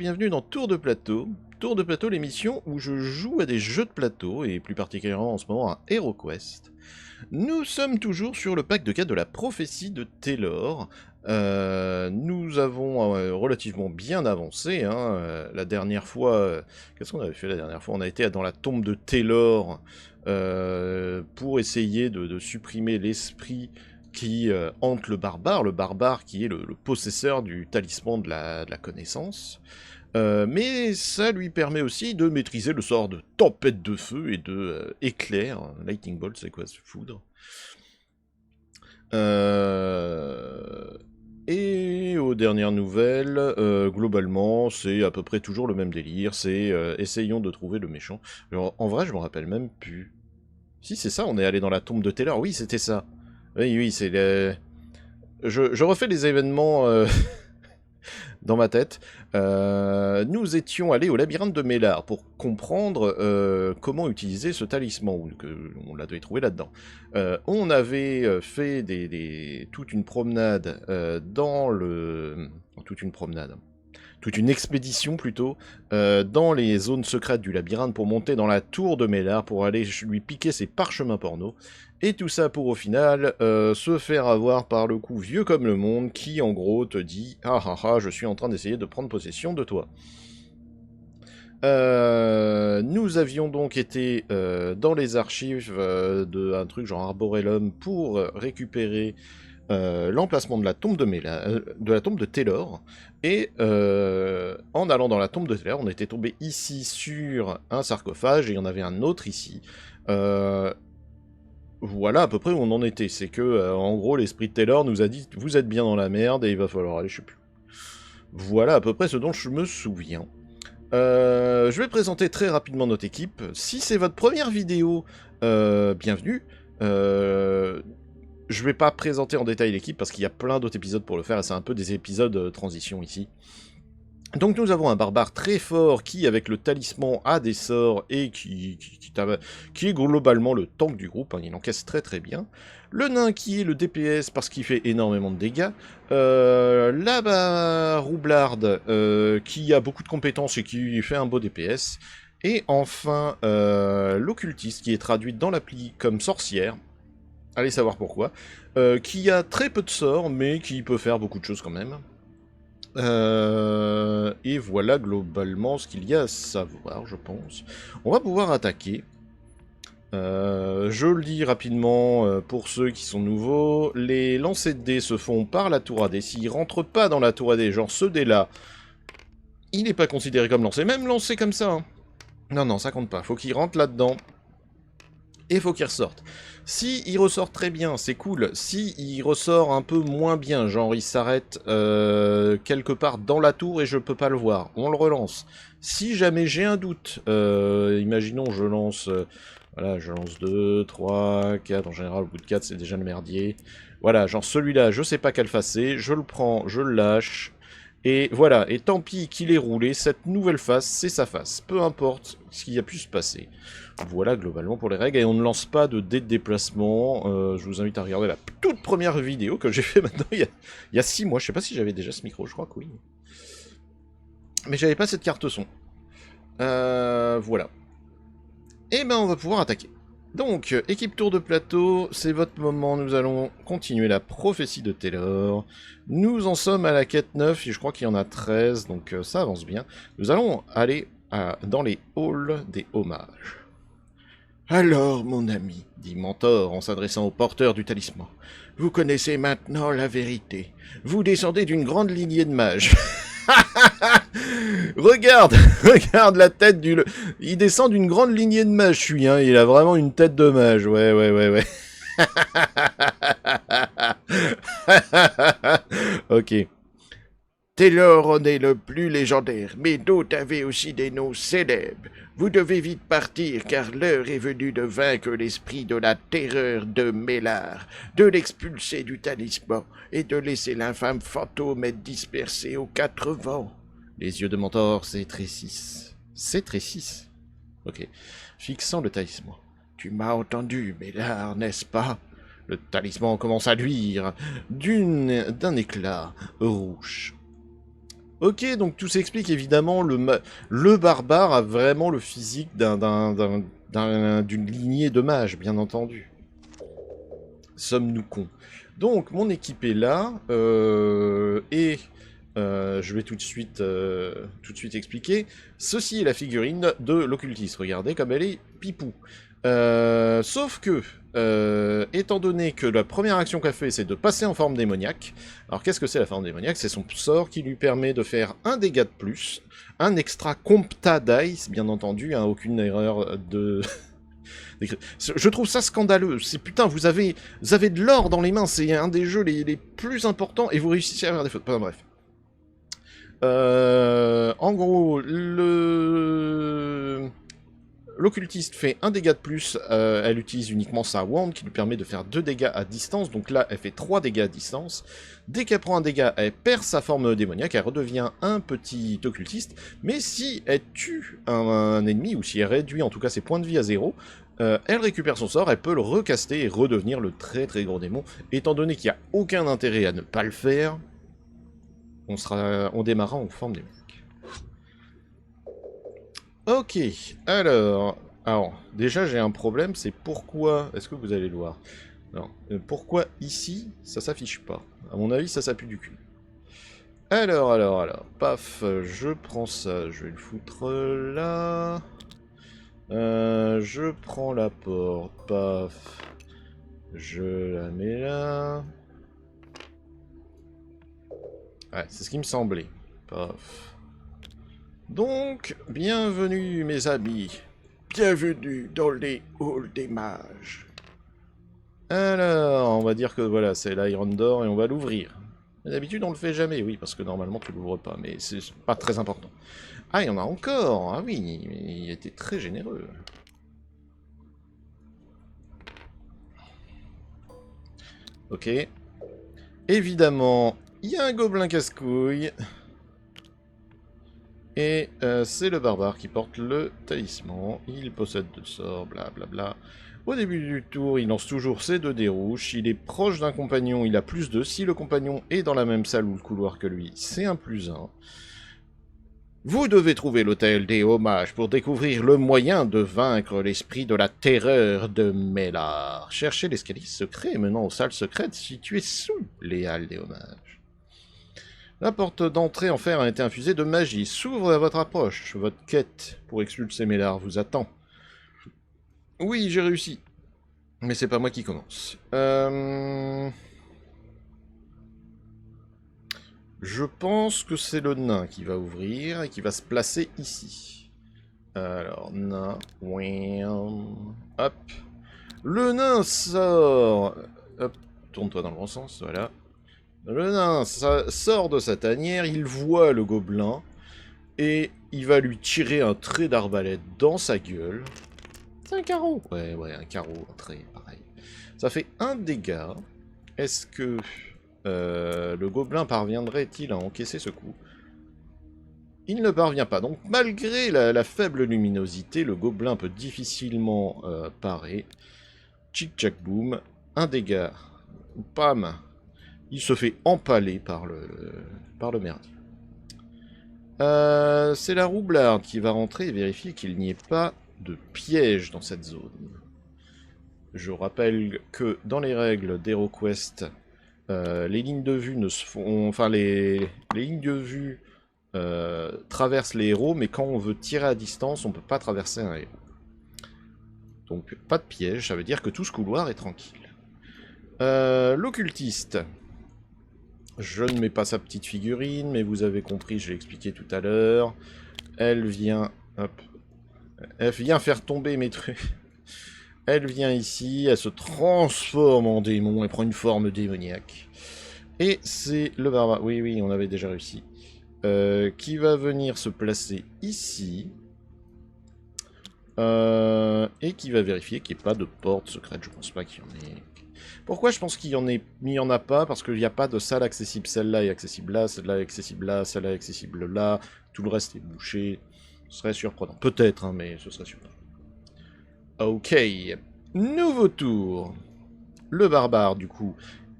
bienvenue dans Tour de Plateau. Tour de Plateau, l'émission où je joue à des jeux de plateau, et plus particulièrement en ce moment à HeroQuest. Nous sommes toujours sur le pack de cartes de la prophétie de Taylor. Nous avons relativement bien avancé. La dernière fois, qu'est-ce qu'on avait fait la dernière fois? On a été dans la tombe de Taylor pour essayer de supprimer l'esprit qui hante le barbare qui est le possesseur du talisman de la connaissance. Mais ça lui permet aussi de maîtriser le sort de tempête de feu et de éclair. Lightning Bolt, c'est quoi ce foudre? Et aux dernières nouvelles, globalement, c'est à peu près toujours le même délire. C'est essayons de trouver le méchant. Alors, en vrai, je me rappelle même plus. Si, c'est ça, on est allé dans la tombe de Taylor. Oui, c'était ça. Oui, c'est le... Je refais les événements dans ma tête. Nous étions allés au labyrinthe de Mélar pour comprendre comment utiliser ce talisman, ou que on l'avait trouvé là-dedans. On avait fait toute une promenade toute une expédition plutôt, dans les zones secrètes du labyrinthe pour monter dans la tour de Mélar pour aller lui piquer ses parchemins porno. Et tout ça pour au final se faire avoir par le coup vieux comme le monde qui en gros te dit « Ah ah ah, je suis en train d'essayer de prendre possession de toi ». Nous avions donc été dans les archives d'un truc genre Arborellum pour récupérer l'emplacement de la tombe de Taylor, et en allant dans la tombe de Taylor, on était tombé ici sur un sarcophage, et il y en avait un autre ici. Voilà à peu près où on en était, c'est que en gros l'esprit de Taylor nous a dit « vous êtes bien dans la merde et il va falloir aller, je sais plus ». Voilà à peu près ce dont je me souviens. Je vais présenter très rapidement notre équipe. Si c'est votre première vidéo, bienvenue. Je vais pas présenter en détail l'équipe parce qu'il y a plein d'autres épisodes pour le faire et c'est un peu des épisodes transition ici. Donc nous avons un barbare très fort qui, avec le talisman, a des sorts et qui est globalement le tank du groupe, il encaisse très très bien. Le nain qui est le DPS parce qu'il fait énormément de dégâts. La roublarde qui a beaucoup de compétences et qui fait un beau DPS. Et enfin l'occultiste qui est traduite dans l'appli comme sorcière. Allez savoir pourquoi. Qui a très peu de sorts mais qui peut faire beaucoup de choses quand même. Et voilà globalement ce qu'il y a à savoir, je pense. On va pouvoir attaquer. Je le dis rapidement pour ceux qui sont nouveaux. Les lancers de dés se font par la tour AD. S'ils rentrent pas dans la tour AD, genre ce dé là, il n'est pas considéré comme lancé. Même lancé comme ça. Hein. Non, ça compte pas. Faut qu'il rentre là-dedans. Et faut qu'il ressorte. Si il ressort très bien, c'est cool. Si il ressort un peu moins bien, genre il s'arrête quelque part dans la tour et je peux pas le voir, on le relance. Si jamais j'ai un doute, imaginons je lance, voilà, je lance 2, 3, 4, en général au bout de 4 c'est déjà le merdier. Voilà, genre celui-là, je sais pas quelle face c'est, je le prends, je le lâche. Et voilà, et tant pis qu'il ait roulé, cette nouvelle face, c'est sa face. Peu importe ce qui a pu se passer. Voilà globalement pour les règles, et on ne lance pas de dés de déplacement. Je vous invite à regarder la toute première vidéo que j'ai fait maintenant il y a 6 mois. Je sais pas si j'avais déjà ce micro, je crois que oui. Mais j'avais pas cette carte son. Voilà. Et ben on va pouvoir attaquer. Donc, équipe tour de plateau, c'est votre moment, nous allons continuer la prophétie de Taylor. Nous en sommes à la quête 9, et je crois qu'il y en a 13, donc ça avance bien. Nous allons aller dans les halls des hommages. Alors, mon ami, dit Mentor en s'adressant au porteur du talisman, vous connaissez maintenant la vérité. Vous descendez d'une grande lignée de mages. Regarde la tête du... Il descend d'une grande lignée de mages, je suis, hein. Il a vraiment une tête de mage, ouais. Ok. Taylor en est le plus légendaire, mais d'autres avaient aussi des noms célèbres. Vous devez vite partir, car l'heure est venue de vaincre l'esprit de la terreur de Mélar, de l'expulser du talisman, et de laisser l'infâme fantôme être dispersé aux 4 vents. Les yeux de Mentor s'étrécissent. S'étrécissent. Ok. Fixant le talisman. Tu m'as entendu, Mélar, n'est-ce pas? Le talisman commence à luire d'un éclat rouge. Ok, donc tout s'explique évidemment, le barbare a vraiment le physique d'une lignée de mages, bien entendu. Sommes-nous cons? Donc, mon équipe est là, et je vais tout de suite expliquer. Ceci est la figurine de l'occultiste. Regardez comme elle est pipou. Sauf que, étant donné que la première action qu'elle fait, c'est de passer en forme démoniaque. Alors, qu'est-ce que c'est la forme démoniaque? C'est son sort qui lui permet de faire un dégât de plus, un extra compta dice, bien entendu, hein, aucune erreur de... Je trouve ça scandaleux. C'est putain, vous avez de l'or dans les mains. C'est un des jeux les plus importants et vous réussissez à faire des fautes. Enfin, bref. En gros, l'occultiste fait un dégât de plus. Elle utilise uniquement sa wand qui lui permet de faire 2 dégâts à distance. Donc là, elle fait 3 dégâts à distance. Dès qu'elle prend un dégât, elle perd sa forme démoniaque. Elle redevient un petit occultiste. Mais si elle tue un ennemi, ou si elle réduit en tout cas ses points de vie à 0, elle récupère son sort, elle peut le recaster et redevenir le très très gros démon. Étant donné qu'il n'y a aucun intérêt à ne pas le faire, on démarrera en forme démoniaque. Ok, alors, déjà j'ai un problème, c'est pourquoi, est-ce que vous allez le voir? Non, pourquoi ici, ça s'affiche pas? À mon avis, ça pue du cul. Alors, paf, je prends ça, je vais le foutre là... je prends la porte, paf, je la mets là. Ouais, c'est ce qui me semblait, paf. Donc, bienvenue mes amis, bienvenue dans les halls des mages. Alors, on va dire que voilà, c'est l'Iron Door et on va l'ouvrir. D'habitude on le fait jamais, oui, parce que normalement tu l'ouvres pas, mais c'est pas très important. Ah, il y en a encore. Ah oui, il était très généreux. Ok. Évidemment, il y a un gobelin casse-couille. Et c'est le barbare qui porte le talisman. Il possède 2 sorts, blablabla. Au début du tour, il lance toujours ses 2 dés rouges. Il est proche d'un compagnon, il a +2. Si le compagnon est dans la même salle ou le couloir que lui, c'est un +1. Vous devez trouver l'hôtel des hommages pour découvrir le moyen de vaincre l'esprit de la terreur de Mélar. Cherchez l'escalier secret menant aux salles secrètes situées sous les halles des hommages. La porte d'entrée en fer a été infusée de magie. S'ouvre à votre approche. Votre quête pour expulser Mélar vous attend. Oui, j'ai réussi. Mais c'est pas moi qui commence. Je pense que c'est le nain qui va ouvrir et qui va se placer ici. Alors, nain. Hop. Le nain sort. Hop, tourne-toi dans le bon sens, voilà. Le nain sort de sa tanière, il voit le gobelin et il va lui tirer un trait d'arbalète dans sa gueule. C'est un carreau. Ouais, un carreau, un trait, pareil. Ça fait 1 dégât. Est-ce que le gobelin parviendrait-il à encaisser ce coup? Il ne parvient pas. Donc malgré la faible luminosité, le gobelin peut difficilement parer. Tchic-tchac boum. 1 dégât. Pam. Il se fait empaler par le merdier. C'est la roublarde qui va rentrer et vérifier qu'il n'y ait pas de piège dans cette zone. Je rappelle que dans les règles d'HeroQuest, les lignes de vue ne se font... Enfin, les lignes de vue traversent les héros, mais quand on veut tirer à distance, on ne peut pas traverser un héros. Donc, pas de piège, ça veut dire que tout ce couloir est tranquille. L'occultiste. Je ne mets pas sa petite figurine, mais vous avez compris, je l'ai expliqué tout à l'heure. Elle vient... Hop. Elle vient faire tomber mes trucs. Elle vient ici, elle se transforme en démon, elle prend une forme démoniaque. Et c'est le barbare, oui, on avait déjà réussi, qui va venir se placer ici, et qui va vérifier qu'il n'y ait pas de porte secrète. Je pense pas qu'il y en ait. Pourquoi je pense qu'il y en a pas? Parce qu'il n'y a pas de salle accessible. Celle-là est accessible là, celle-là est accessible là, celle-là est accessible là. Tout le reste est bouché. Ce serait surprenant. Peut-être, hein, mais ce serait surprenant. Ok. Nouveau tour. Le barbare, du coup,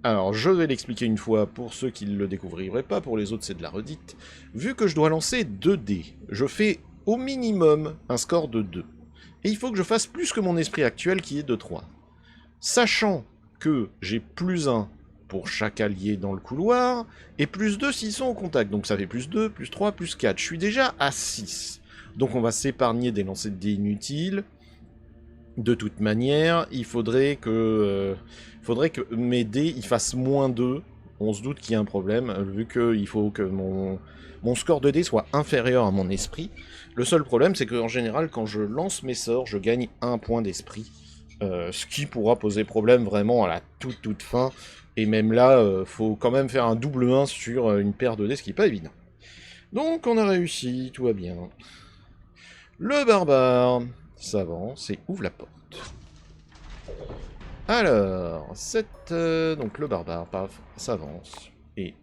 Alors, je vais l'expliquer une fois pour ceux qui ne le découvriraient pas, pour les autres c'est de la redite. Vu que je dois lancer 2 dés, je fais au minimum un score de 2. Et il faut que je fasse plus que mon esprit actuel qui est de 3. Sachant que j'ai plus 1 pour chaque allié dans le couloir, et plus 2 s'ils sont au contact. Donc ça fait plus 2, plus 3, plus 4. Je suis déjà à 6. Donc on va s'épargner des lancers de dés inutiles. De toute manière, il faudrait que mes dés ils fassent moins 2. On se doute qu'il y a un problème, vu qu'il faut que mon score de dés soit inférieur à mon esprit. Le seul problème, c'est qu'en général, quand je lance mes sorts, je gagne 1 point d'esprit. Ce qui pourra poser problème vraiment à la toute fin. Et même là, faut quand même faire un double 1 sur une paire de dés, ce qui n'est pas évident. Donc on a réussi, tout va bien. Le barbare s'avance et ouvre la porte. Alors, donc le barbare, paf, s'avance et...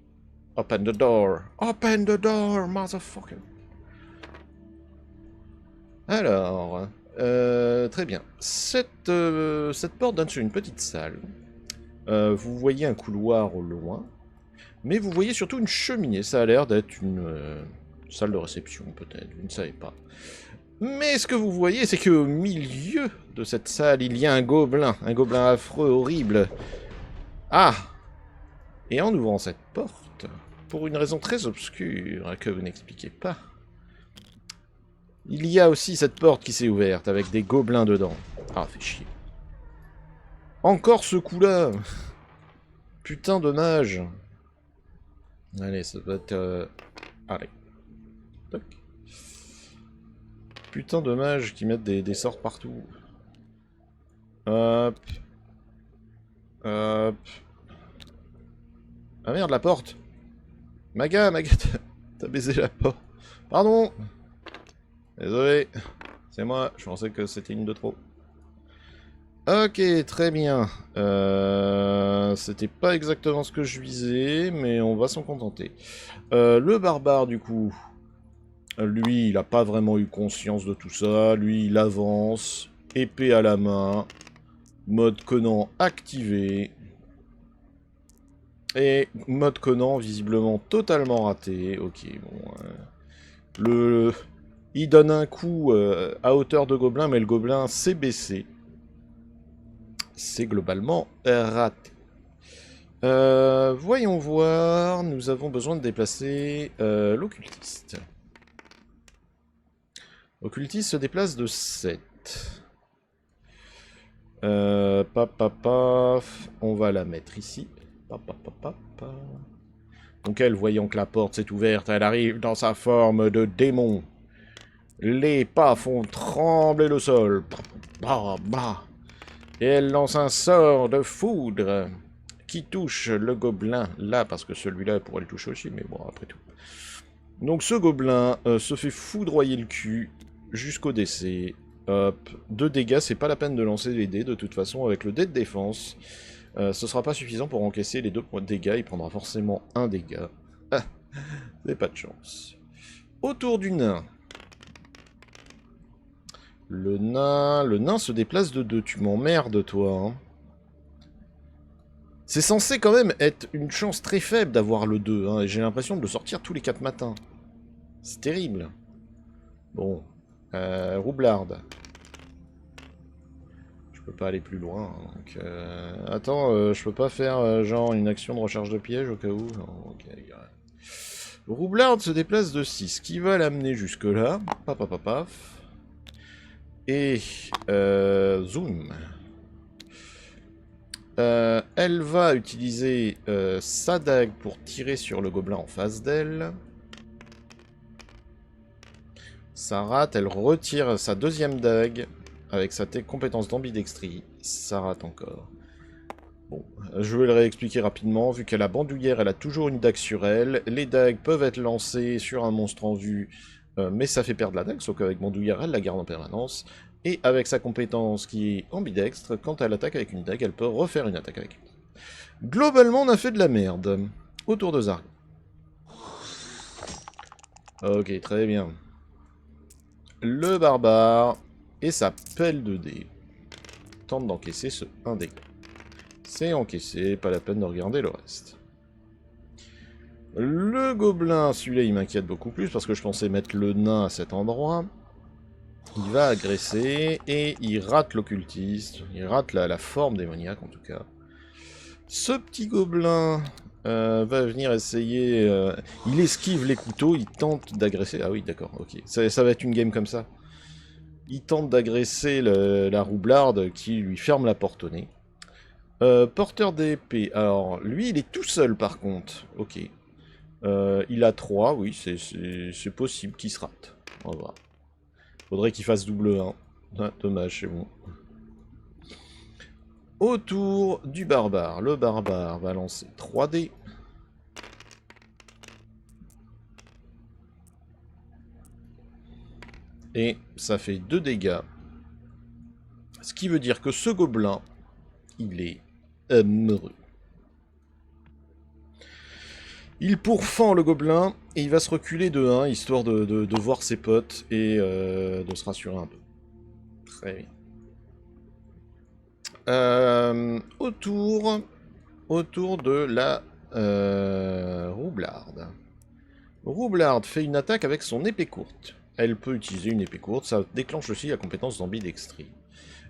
Open the door! Open the door, motherfucker! Alors, très bien. Cette porte donne sur une petite salle. Vous voyez un couloir au loin, mais vous voyez surtout une cheminée. Ça a l'air d'être une salle de réception, peut-être, vous ne savez pas. Mais ce que vous voyez, c'est qu'au milieu de cette salle, il y a un gobelin affreux, horrible. Ah! Et en ouvrant cette porte, pour une raison très obscure que vous n'expliquez pas, il y a aussi cette porte qui s'est ouverte avec des gobelins dedans. Ah, fait chier. Encore ce coup-là! Putain de mage! Allez, ça doit être... Allez. Toc. Putain de mages qui mettent des sorts partout. Hop. Hop. Ah merde, la porte! Maga, t'as baisé la porte. Pardon! Désolé. C'est moi, je pensais que c'était une de trop. Ok, très bien. C'était pas exactement ce que je visais, mais on va s'en contenter. Le barbare, du coup... Lui, il n'a pas vraiment eu conscience de tout ça. Lui, il avance, épée à la main, mode Conan activé. Et mode Conan, visiblement totalement raté. Ok, bon... Il donne un coup à hauteur de gobelin, mais le gobelin s'est baissé. C'est globalement raté. Voyons voir, nous avons besoin de déplacer l'occultiste. L'occultiste se déplace de 7. On va la mettre ici. Donc elle, voyant que la porte s'est ouverte, elle arrive dans sa forme de démon. Les pas font trembler le sol. Et elle lance un sort de foudre qui touche le gobelin. Là, parce que celui-là pourrait le toucher aussi, mais bon, après tout. Donc ce gobelin se fait foudroyer le cul jusqu'au décès. Hop, 2 dégâts, c'est pas la peine de lancer les dés de toute façon avec le dé de défense. Ce sera pas suffisant pour encaisser les 2 points de dégâts, il prendra forcément 1 dégât. Ah, c'est pas de chance. Autour du nain. Le nain se déplace de 2, tu m'emmerdes toi. Hein. C'est censé quand même être une chance très faible d'avoir le 2, hein, et j'ai l'impression de le sortir tous les 4 matins. C'est terrible. Bon. Roublarde. Je peux pas aller plus loin. Donc, attends, je peux pas faire genre une action de recharge de piège au cas où. Non, ok, Roublarde se déplace de 6, qui va l'amener jusque là. Paf. Et zoom. Elle va utiliser sa dague pour tirer sur le gobelin en face d'elle. Ça rate, elle retire sa 2e dague avec sa compétence d'ambidextrie. Ça rate encore. Bon, je vais le réexpliquer rapidement. Vu qu'elle a bandoulière, elle a toujours une dague sur elle. Les dagues peuvent être lancées sur un monstre en vue, mais ça fait perdre la dague, sauf qu'avec bandoulière, elle la garde en permanence. Et avec sa compétence qui est ambidextre, quand elle attaque avec une dague, elle peut refaire une attaque avec une dague. Globalement, on a fait de la merde. Autour de Zarg. Ok, très bien. Le barbare et sa pelle de dés tente d'encaisser ce 1 dégât. C'est encaissé, pas la peine de regarder le reste. Le gobelin, celui-là, il m'inquiète beaucoup plus parce que je pensais mettre le nain à cet endroit. Il va agresser et il rate l'occultiste. Il rate la forme démoniaque en tout cas. Ce petit gobelin va venir essayer... il esquive les couteaux, il tente d'agresser... Ah oui, d'accord, ok. Ça va être une game comme ça. Il tente d'agresser la roublarde qui lui ferme la porte au nez. Porteur d'épée. Alors, lui, il est tout seul par contre. Ok. Il a 3, oui, c'est possible qu'il se rate. On va voir. Faudrait qu'il fasse double 1. Ah, dommage, c'est bon. Autour du barbare. Le barbare va lancer 3 dés. Et ça fait 2 dégâts. Ce qui veut dire que ce gobelin, il est amoureux. Il pourfend le gobelin et il va se reculer de 1, histoire de voir ses potes et de se rassurer un peu. Très bien. Autour de la roublarde. Roublarde fait une attaque avec son épée courte. Elle peut utiliser une épée courte, ça déclenche aussi la compétence d'ambidextrie.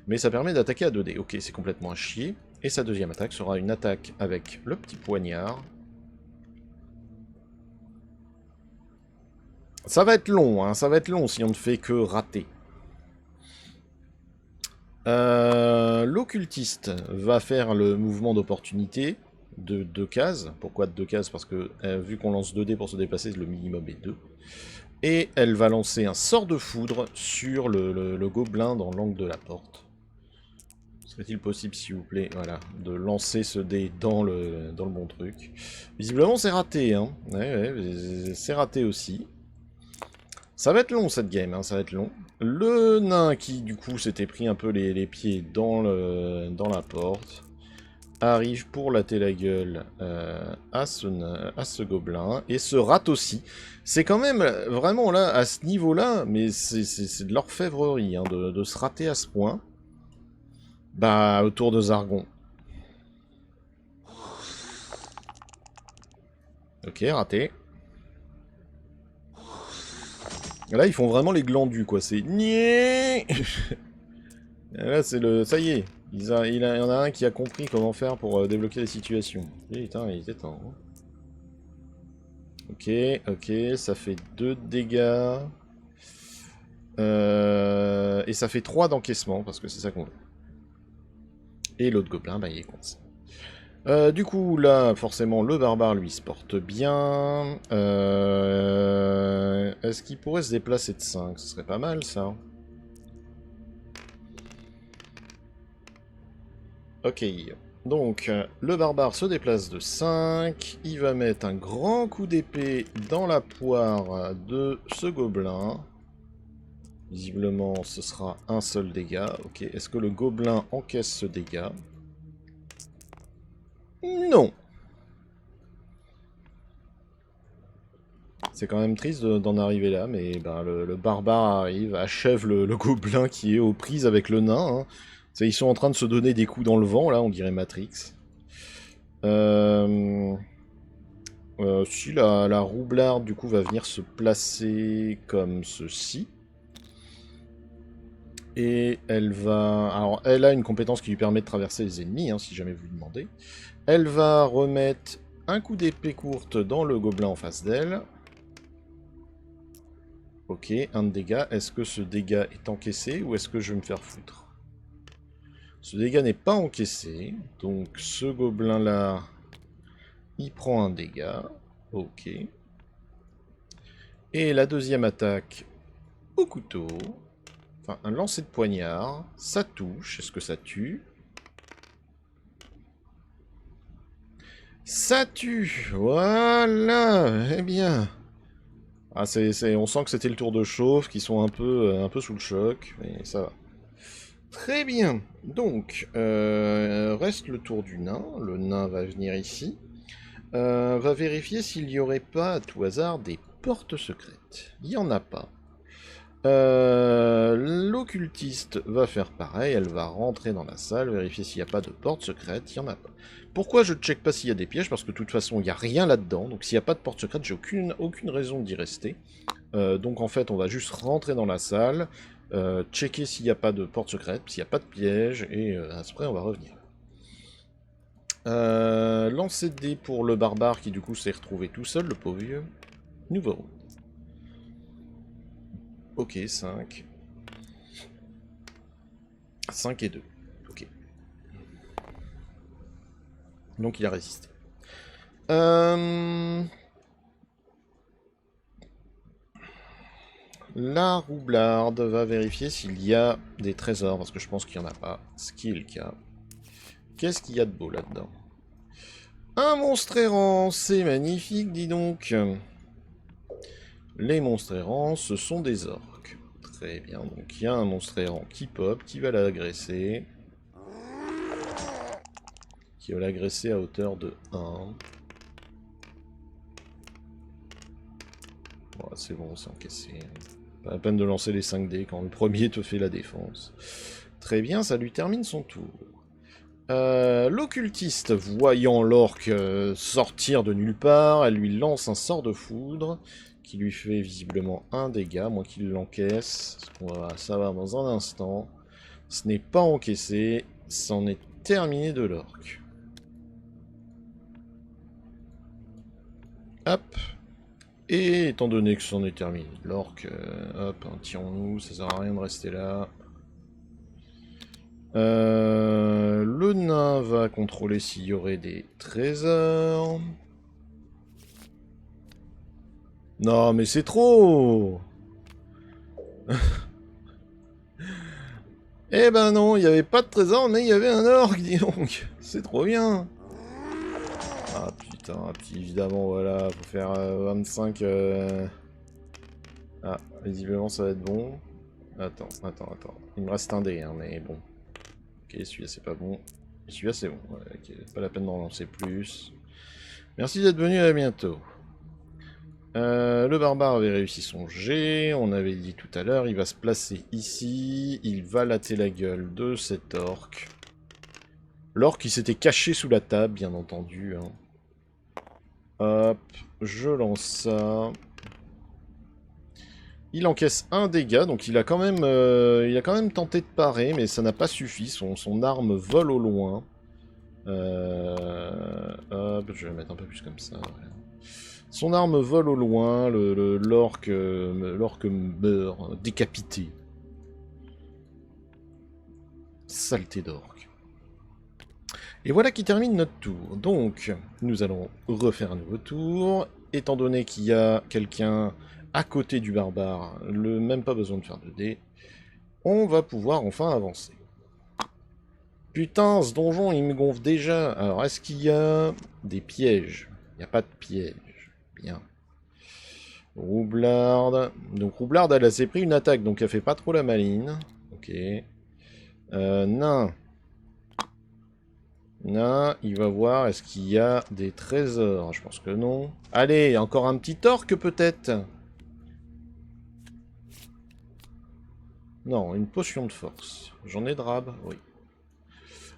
Mais ça permet d'attaquer à 2 dés. Ok, c'est complètement à chier. Et sa deuxième attaque sera une attaque avec le petit poignard. Ça va être long, hein, ça va être long si on ne fait que rater. L'occultiste va faire le mouvement d'opportunité de 2 cases. Pourquoi de 2 cases? Parce que vu qu'on lance 2 dés pour se déplacer, le minimum est 2. Et elle va lancer un sort de foudre sur le gobelin dans l'angle de la porte. Serait-il possible, s'il vous plaît, voilà, de lancer ce dé dans le bon truc? Visiblement, c'est raté, hein. Ouais, c'est raté aussi. Ça va être long, cette game, hein, ça va être long. Le nain qui, du coup, s'était pris un peu les pieds dans la porte, arrive pour latter la gueule à ce gobelin, et se rate aussi. C'est quand même, vraiment, là, à ce niveau-là, mais c'est de l'orfèvrerie, hein, de se rater à ce point. Bah, autour de Zargon. Ok, raté. Là, ils font vraiment les glandus, quoi. C'est... Là, c'est le... Ça y est. Il y en a un qui a compris comment faire pour débloquer les situations. Putain, il était temps. Ok, ok, ça fait 2 dégâts. Et ça fait 3 d'encaissement, parce que c'est ça qu'on veut. Et l'autre gobelin, bah, il est coincé. Du coup, là, forcément, le barbare, lui, se porte bien. Est-ce qu'il pourrait se déplacer de 5? Ce serait pas mal, ça. Ok. Donc, le barbare se déplace de 5. Il va mettre un grand coup d'épée dans la poire de ce gobelin. Visiblement, ce sera un seul dégât. Ok. Est-ce que le gobelin encaisse ce dégât? Non. C'est quand même triste d'en arriver là, mais ben, le barbare arrive, achève le gobelin qui est aux prises avec le nain. Hein. Ils sont en train de se donner des coups dans le vent, là, on dirait Matrix. Si la roublarde, du coup, va venir se placer comme ceci. Et elle va... Alors, elle a une compétence qui lui permet de traverser les ennemis, hein, si jamais vous le demandez. Elle va remettre un coup d'épée courte dans le gobelin en face d'elle. Ok, un de dégâts. Est-ce que ce dégât est encaissé ou est-ce que je vais me faire foutre? Ce dégât n'est pas encaissé. Donc ce gobelin-là, il prend un dégât. Ok. Et la deuxième attaque au couteau. Enfin, un lancer de poignard. Ça touche. Est-ce que ça tue? Ça tue. Voilà. Eh bien... Ah, on sent que c'était le tour de chauffe, qu'ils sont un peu sous le choc, mais ça va. Très bien. Donc, reste le tour du nain. Le nain va venir ici. Va vérifier s'il n'y aurait pas, à tout hasard, des portes secrètes. Il n'y en a pas. L'occultiste va faire pareil, elle va rentrer dans la salle, vérifier s'il n'y a pas de porte secrète, il n'y en a pas. Pourquoi je ne check pas s'il y a des pièges? Parce que de toute façon, il n'y a rien là-dedans, donc s'il n'y a pas de porte secrète, j'ai aucune raison d'y rester. Donc en fait, on va juste rentrer dans la salle, checker s'il n'y a pas de porte secrète, s'il n'y a pas de piège, et après on va revenir. Lancer de dés pour le barbare qui du coup s'est retrouvé tout seul, le pauvre vieux. Nouveau. Ok, 5. 5 et 2. Ok. Donc il a résisté. La roublarde va vérifier s'il y a des trésors, parce que je pense qu'il n'y en a pas. Ce qui est le cas. Qu'est-ce qu'il y a de beau là-dedans? Un monstre errant, c'est magnifique, dis donc. Les monstres errants, ce sont des orques. Très bien, donc il y a un monstre errant qui pop, qui va l'agresser. Qui va l'agresser à hauteur de 1. Bon, c'est bon, c'est encaissé. Pas la peine de lancer les 5 dés quand le premier te fait la défense. Très bien, ça lui termine son tour. L'occultiste, voyant l'orque sortir de nulle part, elle lui lance un sort de foudre qui lui fait visiblement un dégât, moins qu'il l'encaisse. On va savoir dans un instant. Ce n'est pas encaissé, c'en est terminé de l'orque. Hop. Et étant donné que c'en est terminé de l'orque, hop, tirons-nous, ça sert à rien de rester là. Le nain va contrôler s'il y aurait des trésors. Non, mais c'est trop. Eh ben non, il n'y avait pas de trésor, mais il y avait un orque, dis donc. C'est trop bien. Ah putain, puis évidemment, voilà, faut faire 25... Ah, visiblement ça va être bon. Attends. Il me reste un dé, hein, mais bon. Ok, celui-là c'est pas bon. Celui-là c'est bon. Ouais, ok, pas la peine d'en lancer plus. Merci d'être venu, à bientôt. Le barbare avait réussi son jet, on avait dit tout à l'heure, il va se placer ici, il va latter la gueule de cet orque. L'orque qui s'était caché sous la table, bien entendu. Hein. Hop, je lance ça. Il encaisse un dégât, donc il a quand même tenté de parer, mais ça n'a pas suffi, son arme vole au loin. Hop, je vais mettre un peu plus comme ça, voilà. Son arme vole au loin, l'orque meurt, décapité. Saleté d'orque. Et voilà qui termine notre tour. Donc, nous allons refaire un nouveau tour. Étant donné qu'il y a quelqu'un à côté du barbare, même pas besoin de faire de dés, on va pouvoir enfin avancer. Putain, ce donjon, il me gonfle déjà. Alors, est-ce qu'il y a des pièges? Il n'y a pas de pièges. Bien. Roublarde. Donc Roublarde, elle s'est pris une attaque, donc elle fait pas trop la maline. Ok. Nain. Nain, il va voir, est-ce qu'il y a des trésors? Je pense que non. Allez, encore un petit orque peut-être? Non, une potion de force. J'en ai de rab, oui.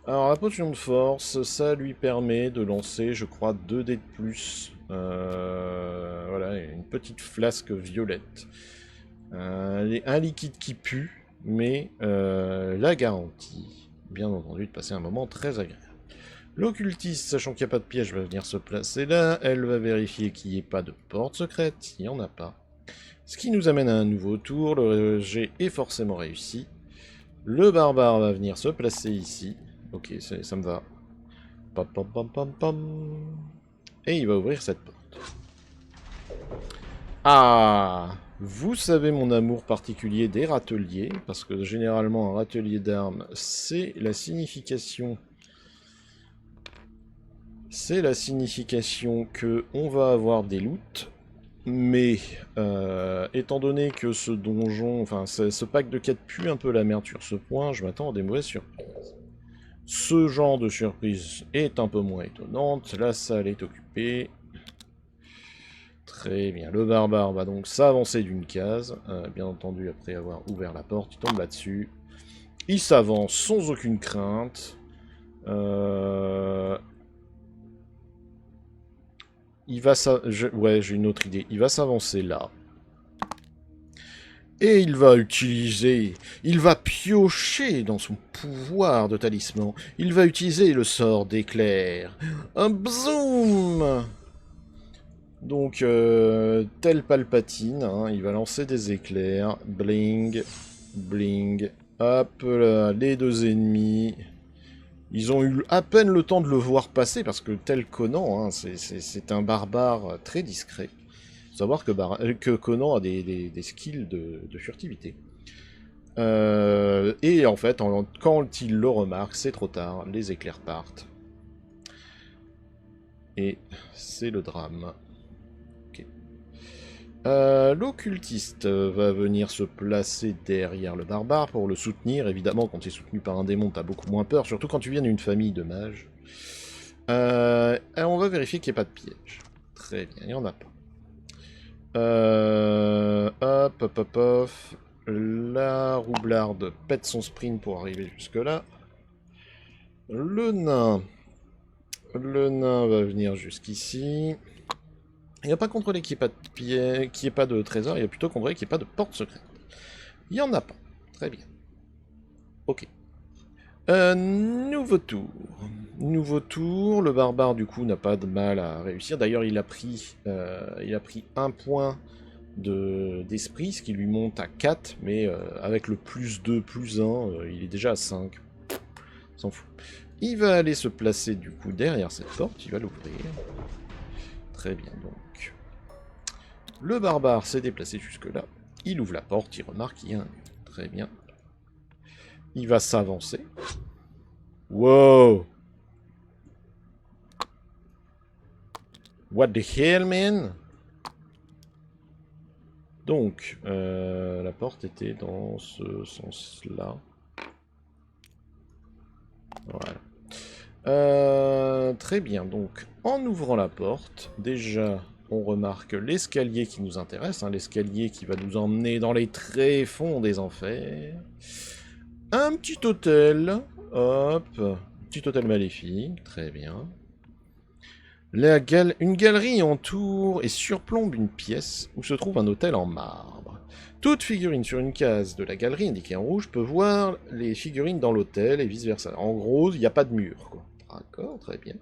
Alors la potion de force, ça lui permet de lancer, je crois, 2 dés de plus. Voilà, une petite flasque violette. Un liquide qui pue, mais la garantie, bien entendu, de passer un moment très agréable. L'occultiste, sachant qu'il n'y a pas de piège, va venir se placer là. Elle va vérifier qu'il n'y ait pas de porte secrète. Il n'y en a pas. Ce qui nous amène à un nouveau tour. Le jet est forcément réussi. Le barbare va venir se placer ici. Ok, ça me va. Pam, pam, pam, pam, pam. Et il va ouvrir cette porte. Ah! Vous savez mon amour particulier des râteliers, parce que généralement un râtelier d'armes, c'est la signification... C'est la signification que on va avoir des loots, mais étant donné que ce donjon, enfin ce pack de quêtes pue un peu la merde sur ce point, je m'attends à des mauvaises surprises. Ce genre de surprise est un peu moins étonnante, la salle est occupée. Très bien. Le barbare va donc s'avancer d'une case. Bien entendu, après avoir ouvert la porte, il tombe là-dessus. Il s'avance sans aucune crainte. Il va ouais, j'ai une autre idée. Il va s'avancer là. Et il va utiliser... Il va piocher dans son pouvoir de talisman. Il va utiliser le sort d'éclair. Un bzoom! Donc, tel Palpatine, hein, il va lancer des éclairs. Bling, bling. Hop là, les deux ennemis. Ils ont eu à peine le temps de le voir passer, parce que tel Conan, hein, c'est un barbare très discret. Faut savoir que Conan a des skills de furtivité. Et en fait, quand il le remarque, c'est trop tard, les éclairs partent. Et c'est le drame. Ok. L'occultiste va venir se placer derrière le barbare pour le soutenir. Évidemment, quand tu es soutenu par un démon, t'as beaucoup moins peur, surtout quand tu viens d'une famille de mages. On va vérifier qu'il n'y ait pas de piège. Très bien, il n'y en a pas. Hop, hop, hop, hop. La roublarde pète son sprint pour arriver jusque-là. Le nain va venir jusqu'ici. Il n'a pas contrôlé qu'il n'y ait pas de trésor, il a plutôt contrôlé qu'il n'y ait pas de porte secrète. Il n'y en a pas. Très bien. Ok. Nouveau tour. Nouveau tour. Le barbare, du coup, n'a pas de mal à réussir. D'ailleurs, il a pris un point d'esprit, ce qui lui monte à 4, mais avec le plus 2, plus 1, il est déjà à 5. S'en fout. Il va aller se placer, du coup, derrière cette porte. Il va l'ouvrir. Très bien, donc. Le barbare s'est déplacé jusque-là. Il ouvre la porte, il remarque qu'il y a un mur. Très bien. Il va s'avancer. Wow! What the hell, man? Donc, la porte était dans ce sens-là. Voilà. Très bien, donc, en ouvrant la porte, déjà, on remarque l'escalier qui nous intéresse, hein, l'escalier qui va nous emmener dans les tréfonds des enfers. Un petit hôtel, hop, petit hôtel maléfique, très bien. Une galerie entoure et surplombe une pièce où se trouve un hôtel en marbre. Toute figurine sur une case de la galerie indiquée en rouge peut voir les figurines dans l'hôtel et vice-versa. En gros, il n'y a pas de mur, quoi. D'accord, très bien.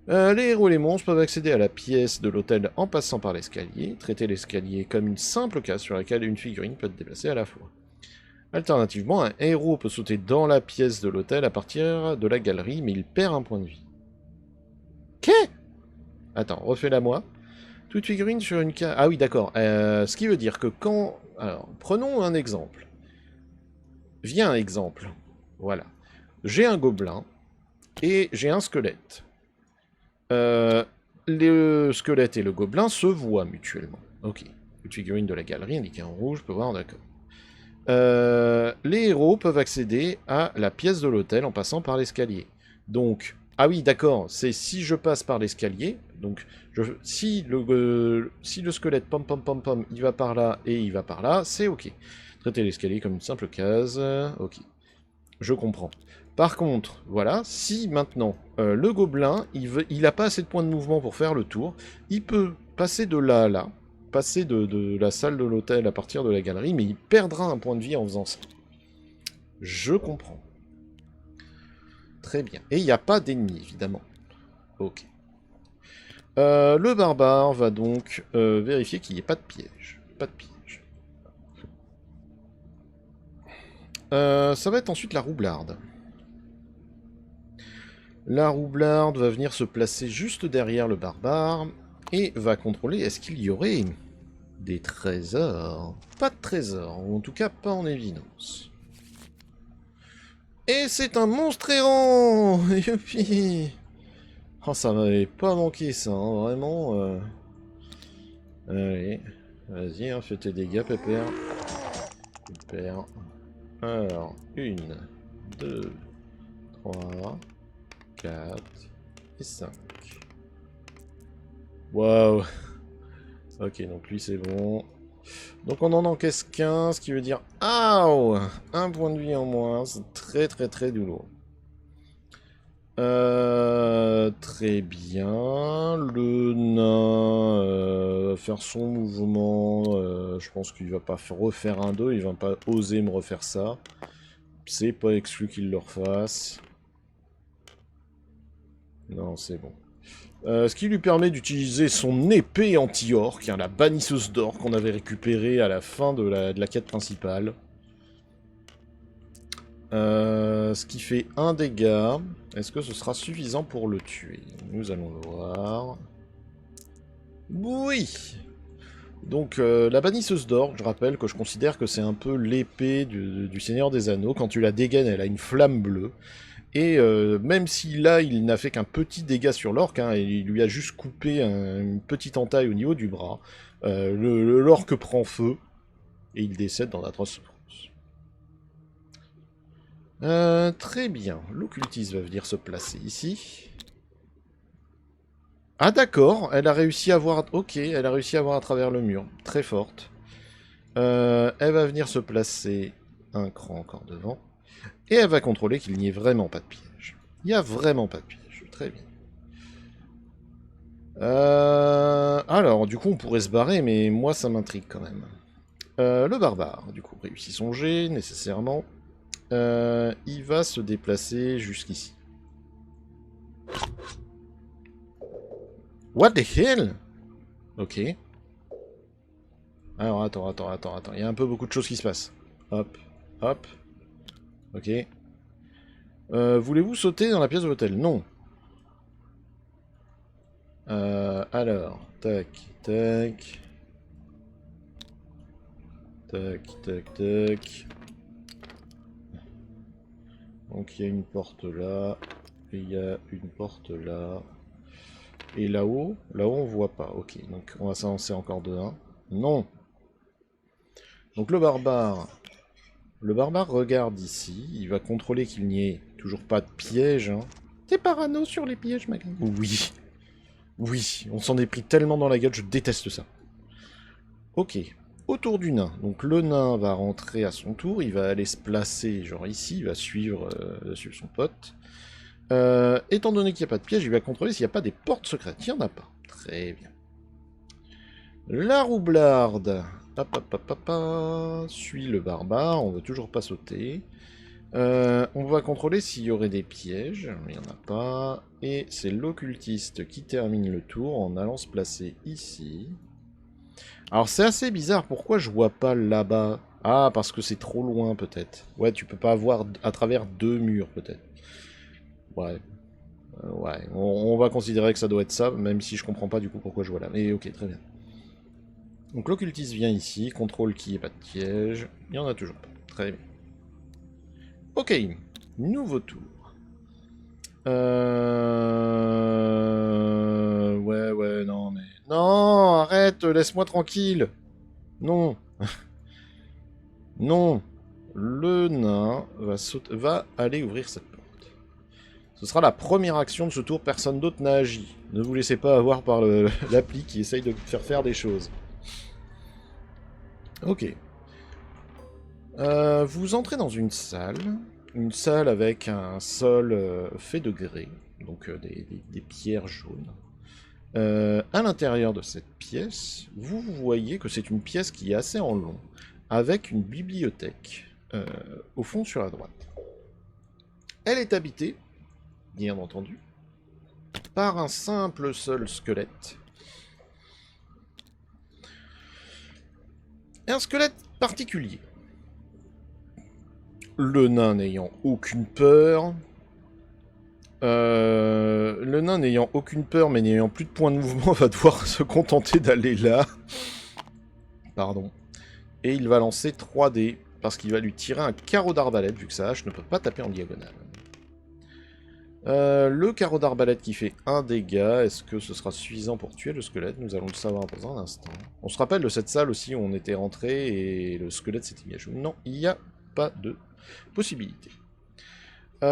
Les héros et les monstres peuvent accéder à la pièce de l'hôtel en passant par l'escalier. Traiter l'escalier comme une simple case sur laquelle une figurine peut être déplacée à la fois. Alternativement, un héros peut sauter dans la pièce de l'hôtel à partir de la galerie, mais il perd un point de vie. Qu'est-ce? Attends, refais-la moi. Toute figurine sur une case... Ah oui, d'accord. Ce qui veut dire que quand... Alors, prenons un exemple. Viens un exemple. Voilà. J'ai un gobelin et j'ai un squelette. Le squelette et le gobelin se voient mutuellement. Ok. Toute figurine de la galerie indiquée en rouge peut voir, d'accord. Les héros peuvent accéder à la pièce de l'hôtel en passant par l'escalier. Donc, ah oui, d'accord, c'est si je passe par l'escalier, donc si le squelette pom pom pom pom, il va par là et il va par là, c'est ok. Traiter l'escalier comme une simple case, ok. Je comprends. Par contre, voilà, si maintenant le gobelin, il a pas assez de points de mouvement pour faire le tour, il peut passer de là à là, passer de la salle de l'hôtel à partir de la galerie, mais il perdra un point de vie en faisant ça. Je comprends. Très bien. Et il n'y a pas d'ennemis, évidemment. Ok. Le barbare va donc vérifier qu'il n'y ait pas de piège. Pas de piège. Ça va être ensuite la roublarde. La roublarde va venir se placer juste derrière le barbare et va contrôler est-ce qu'il y aurait des trésors. Pas de trésors, ou en tout cas pas en évidence. Et c'est un monstre errant. Youpi. Oh, ça m'avait pas manqué ça, hein, vraiment. Allez, vas-y, hein, fais tes dégâts, pépère. Super. Alors, 1, 2, 3, 4 et 5. Waouh. Ok, donc lui c'est bon. Donc on en encaisse 15, ce qui veut dire... Aouh! Un point de vie en moins, c'est très très très douloureux. Très bien. Le nain va faire son mouvement. Je pense qu'il va pas refaire un 2, il va pas oser me refaire ça. C'est pas exclu qu'il le refasse. Non, c'est bon. Ce qui lui permet d'utiliser son épée anti-orc, la bannisseuse d'or qu'on avait récupérée à la fin de la quête principale. Ce qui fait un dégât. Est-ce que ce sera suffisant pour le tuer? Nous allons le voir. Oui! Donc la bannisseuse d'or, je rappelle que je considère que c'est un peu l'épée du Seigneur des Anneaux. Quand tu la dégaines, elle a une flamme bleue. Et même si là, il n'a fait qu'un petit dégât sur l'orque, hein, il lui a juste coupé une petite entaille au niveau du bras, l'orque prend feu, et il décède dans d'atroces souffrances. Très bien, l'occultiste va venir se placer ici. Ah d'accord, elle a réussi à voir... Ok, elle a réussi à voir à travers le mur, très forte. Elle va venir se placer un cran encore devant. Et elle va contrôler qu'il n'y ait vraiment pas de piège. Il n'y a vraiment pas de piège, très bien. Alors, du coup, on pourrait se barrer, mais moi, ça m'intrigue quand même. Le barbare, du coup, réussit son jet, nécessairement. Il va se déplacer jusqu'ici. What the hell? Ok. Alors, attends. Il y a un peu beaucoup de choses qui se passent. Hop, hop. Ok. Voulez-vous sauter dans la pièce de l'hôtel? Non. Alors, tac. Donc il y a une porte là, et il y a une porte là. Et là-haut on voit pas. Ok, donc on va s'avancer encore de 1. Non. Donc le barbare regarde ici, il va contrôler qu'il n'y ait toujours pas de piège. Hein. T'es parano sur les pièges, Magri? Oui. Oui, on s'en est pris tellement dans la gueule, je déteste ça. Ok, autour du nain. Donc le nain va rentrer à son tour, il va aller se placer genre ici, il va suivre son pote. Étant donné qu'il n'y a pas de piège, il va contrôler s'il n'y a pas des portes secrètes. Il n'y en a pas. Très bien. La roublarde. Suit le barbare, on ne veut toujours pas sauter. On va contrôler s'il y aurait des pièges. Il n'y en a pas. Et c'est l'occultiste qui termine le tour en allant se placer ici. Alors c'est assez bizarre, pourquoi je vois pas là-bas? Ah, parce que c'est trop loin peut-être. Ouais, tu peux pas voir à travers 2 murs peut-être. Ouais. Ouais, on va considérer que ça doit être ça, même si je comprends pas du coup pourquoi je vois là. Mais ok, très bien. Donc l'occultiste vient ici, contrôle qu'il n'y ait pas de piège. Il n'y en a toujours pas. Très bien. Ok, nouveau tour. Ouais, non, mais... Non, arrête, laisse-moi tranquille. Non. Non. Le nain va aller ouvrir cette porte. Ce sera la première action de ce tour, personne d'autre n'a agi. Ne vous laissez pas avoir par l'appli qui essaye de faire des choses. Ok. Vous entrez dans une salle avec un sol fait de grès, donc des pierres jaunes. À l'intérieur de cette pièce, vous voyez que c'est une pièce qui est assez en long, avec une bibliothèque au fond sur la droite. Elle est habitée, bien entendu, par un simple seul squelette. Et un squelette particulier. Le nain n'ayant aucune peur. Le nain n'ayant aucune peur mais n'ayant plus de points de mouvement va devoir se contenter d'aller là. Pardon. Et il va lancer 3 dés parce qu'il va lui tirer un carreau d'arbalète vu que sa hache ne peut pas taper en diagonale. Le carreau d'arbalète qui fait 1 dégât, est-ce que ce sera suffisant pour tuer le squelette? Nous allons le savoir dans un instant. On se rappelle de cette salle aussi où on était rentré et le squelette s'était mis à genoux. Non, il n'y a pas de possibilité. C'est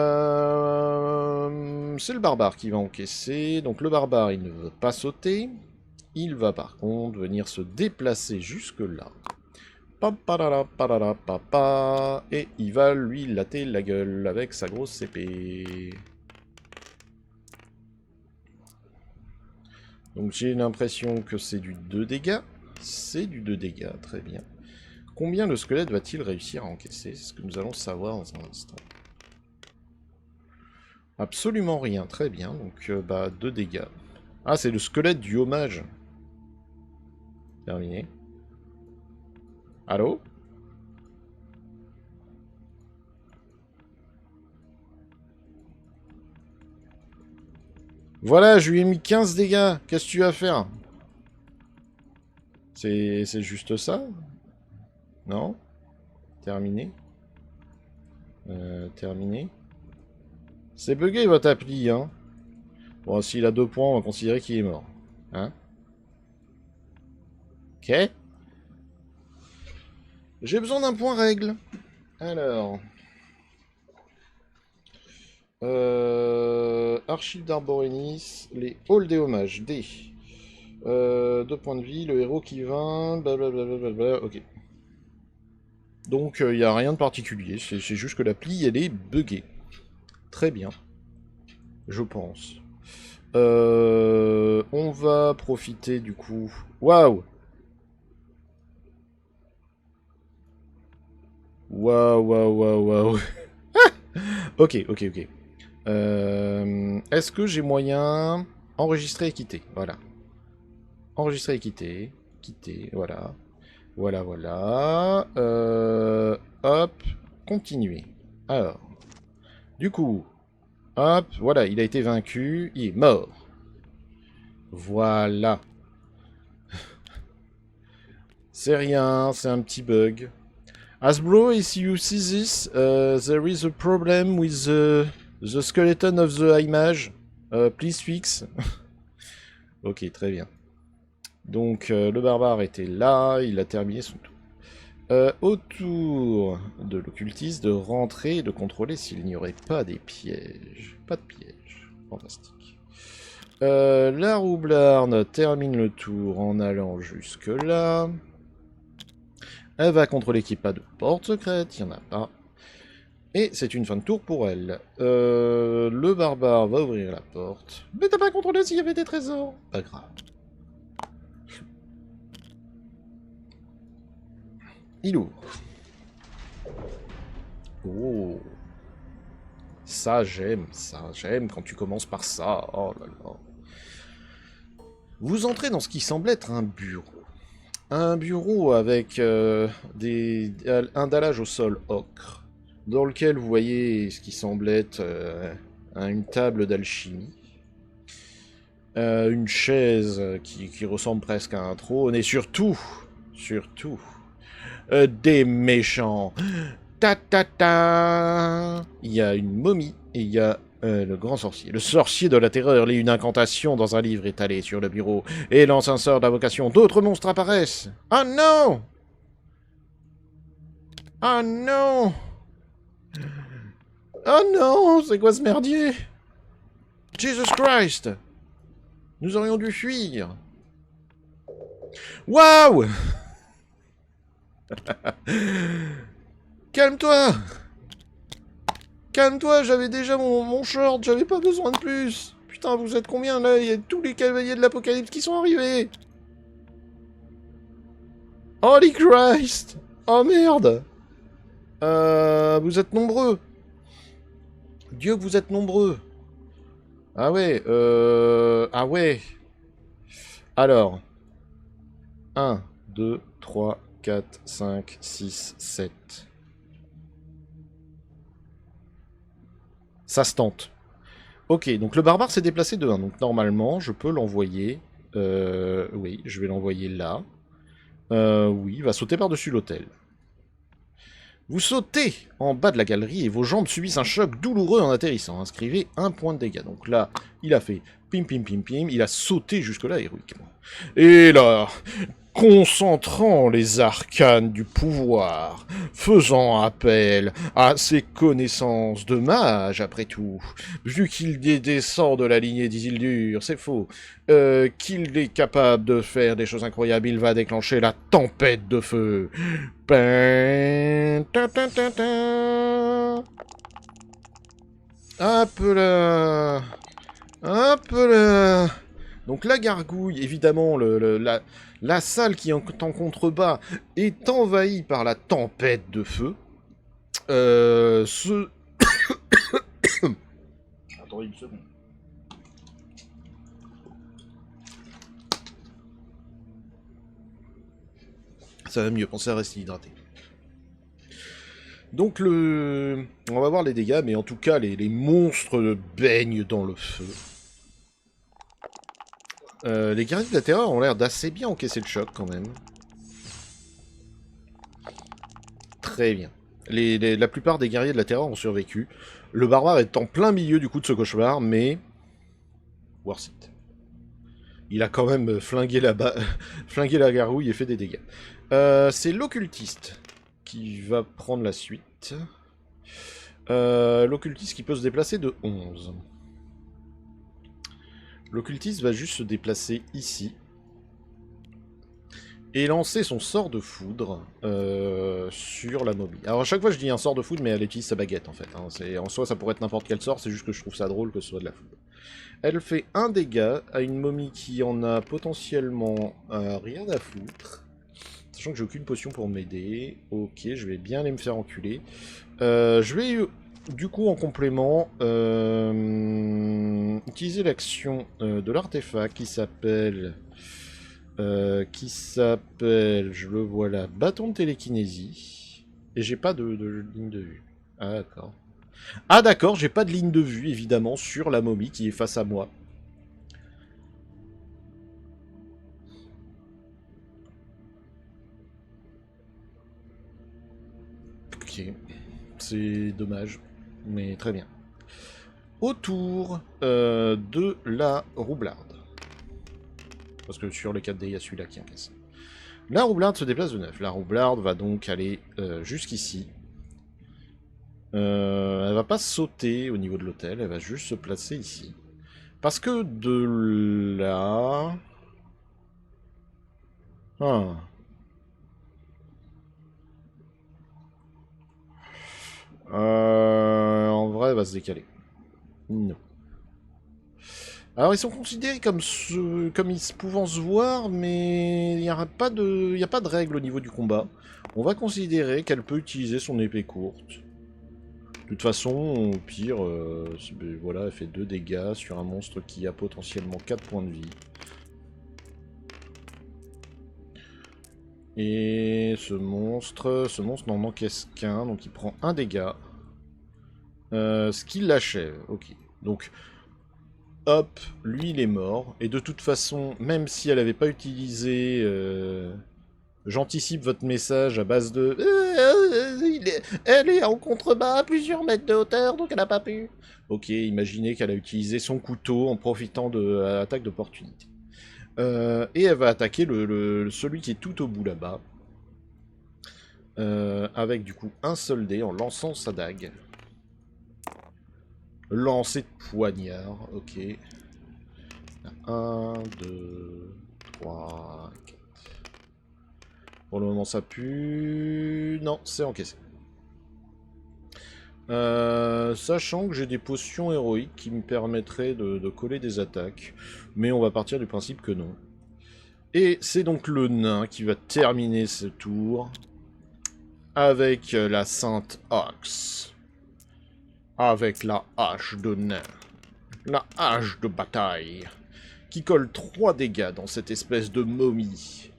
le barbare qui va encaisser. Donc le barbare, il ne veut pas sauter. Il va par contre venir se déplacer jusque-là. Papa, et il va lui latter la gueule avec sa grosse épée. Donc j'ai l'impression que c'est du 2 dégâts. C'est du 2 dégâts, très bien. Combien le squelette va-t-il réussir à encaisser? C'est ce que nous allons savoir dans un instant. Absolument rien, très bien. Donc 2 dégâts. Ah, c'est le squelette du hommage. Terminé. Allô? Voilà, je lui ai mis 15 dégâts. Qu'est-ce que tu vas faire? C'est juste ça? Non? Terminé. Terminé. C'est bugué votre appli, hein? Bon, s'il a 2 points, on va considérer qu'il est mort. Hein? Ok. J'ai besoin d'un point règle. Alors... Archive d'Arborénis, les halls des hommages, D. 2 points de vie, le héros qui vint, blablabla, ok. Donc il n'y a rien de particulier, c'est juste que l'appli elle est buggée. Très bien. Je pense. On va profiter du coup... Waouh! Waouh. Ok. Est-ce que j'ai moyen... Enregistrer et quitter, voilà. Enregistrer et quitter. Quitter, voilà. Voilà. Hop. Continuer. Alors. Du coup. Hop. Voilà, il a été vaincu. Il est mort. Voilà. C'est rien, c'est un petit bug. Hasbro, if you see this, there is a problem with the skeleton of the image. Please fix. Ok, très bien. Donc, le barbare était là, il a terminé son tour. Au tour de l'occultiste de rentrer et de contrôler s'il n'y aurait pas des pièges. Pas de pièges. Fantastique. La roublarde termine le tour en allant jusque là. Elle va contrôler qu'il n'y ait pas de porte secrète, il n'y en a pas. Et c'est une fin de tour pour elle. Le barbare va ouvrir la porte. Mais t'as pas contrôlé s'il y avait des trésors. Pas grave. Il ouvre. Oh. Ça, j'aime quand tu commences par ça. Oh là là. Vous entrez dans ce qui semble être un bureau. Un bureau avec un dallage au sol ocre, dans lequel vous voyez ce qui semble être une table d'alchimie, une chaise qui ressemble presque à un trône, et surtout, des méchants. Ta. Il y a une momie et il y a le grand sorcier. Le sorcier de la terreur lit une incantation dans un livre étalé sur le bureau et lance un sort d'invocation. D'autres monstres apparaissent. Oh non! Oh non! Oh non! C'est quoi ce merdier? Jesus Christ! Nous aurions dû fuir. Waouh! Calme-toi! Calme-toi, j'avais déjà mon short, j'avais pas besoin de plus. Putain, vous êtes combien là? Il y a tous les cavaliers de l'apocalypse qui sont arrivés. Holy Christ! Oh merde! Vous êtes nombreux. Dieu que vous êtes nombreux. Ah ouais, ah ouais. Alors. 1, 2, 3, 4, 5, 6, 7. Ça se tente. Ok, donc le barbare s'est déplacé de 1. Donc normalement, je peux l'envoyer... oui, je vais l'envoyer là. Oui, il va sauter par-dessus l'autel. Vous sautez en bas de la galerie et vos jambes subissent un choc douloureux en atterrissant. Inscrivez 1 point de dégâts. Donc là, il a fait Pim, pim, pim, pim. Il a sauté jusque-là héroïquement. Et là, concentrant les arcanes du pouvoir, faisant appel à ses connaissances de mage, après tout, vu qu'il descend de la lignée d'Isildur, c'est faux, qu'il est capable de faire des choses incroyables, il va déclencher la tempête de feu. Ben, ta, ta, ta, ta. Hop là. Hop là. Donc la gargouille, évidemment, la salle qui est en contrebas est envahie par la tempête de feu. Attendez une seconde. Ça va mieux, pensez à rester hydraté. Donc on va voir les dégâts, mais en tout cas, les monstres baignent dans le feu. Les guerriers de la terreur ont l'air d'assez bien encaisser le choc, quand même. Très bien. La plupart des guerriers de la terreur ont survécu. Le barbare est en plein milieu du coup de ce cauchemar, mais... Worth it. Il a quand même flingué la gargouille et fait des dégâts. C'est l'occultiste qui va prendre la suite. L'occultiste qui peut se déplacer de 11. L'occultiste va juste se déplacer ici. Et lancer son sort de foudre sur la momie. Alors à chaque fois je dis un sort de foudre, mais elle utilise sa baguette en fait. Hein. En soi ça pourrait être n'importe quel sort, c'est juste que je trouve ça drôle que ce soit de la foudre. Elle fait un dégât à une momie qui en a potentiellement rien à foutre. Sachant que j'ai aucune potion pour m'aider. Ok, je vais bien aller me faire enculer. Je vais du coup en complément utiliser l'action de l'artefact qui s'appelle... je le vois là, bâton de télékinésie. Et j'ai pas de ligne de vue. Ah d'accord. Ah d'accord, j'ai pas de ligne de vue, évidemment, sur la momie qui est face à moi. Ok. C'est dommage, mais très bien. Autour de la roublarde. Parce que sur les 4D, il y a celui-là qui encaisse. La roublarde se déplace de 9. La roublarde va donc aller jusqu'ici. Elle va pas sauter au niveau de l'hôtel, elle va juste se placer ici. Parce que de là... Ah. En vrai, elle va se décaler. Non. Alors, ils sont considérés comme ils pouvant se voir, mais il n'y a pas de règle au niveau du combat. On va considérer qu'elle peut utiliser son épée courte. De toute façon, au pire, voilà, elle fait 2 dégâts sur un monstre qui a potentiellement 4 points de vie. Et ce monstre n'en encaisse qu'un, donc il prend 1 dégât. Ce qui l'achève, ok. Donc, hop, lui il est mort. Et de toute façon, même si elle n'avait pas utilisé... J'anticipe votre message à base de... Elle est en contrebas à plusieurs mètres de hauteur, donc elle n'a pas pu. Ok, imaginez qu'elle a utilisé son couteau en profitant de l'attaque d'opportunité. Et elle va attaquer celui qui est tout au bout là-bas. Avec du coup un seul dé en lançant sa dague. Lancer de poignard, ok. 1, 2, 3, 4. Pour le moment ça pue... Non, c'est encaissé. Sachant que j'ai des potions héroïques qui me permettraient de coller des attaques. Mais on va partir du principe que non. Et c'est donc le nain qui va terminer ce tour avec la Sainte Axe. Avec la hache de nain. La hache de bataille. Qui colle 3 dégâts dans cette espèce de momie.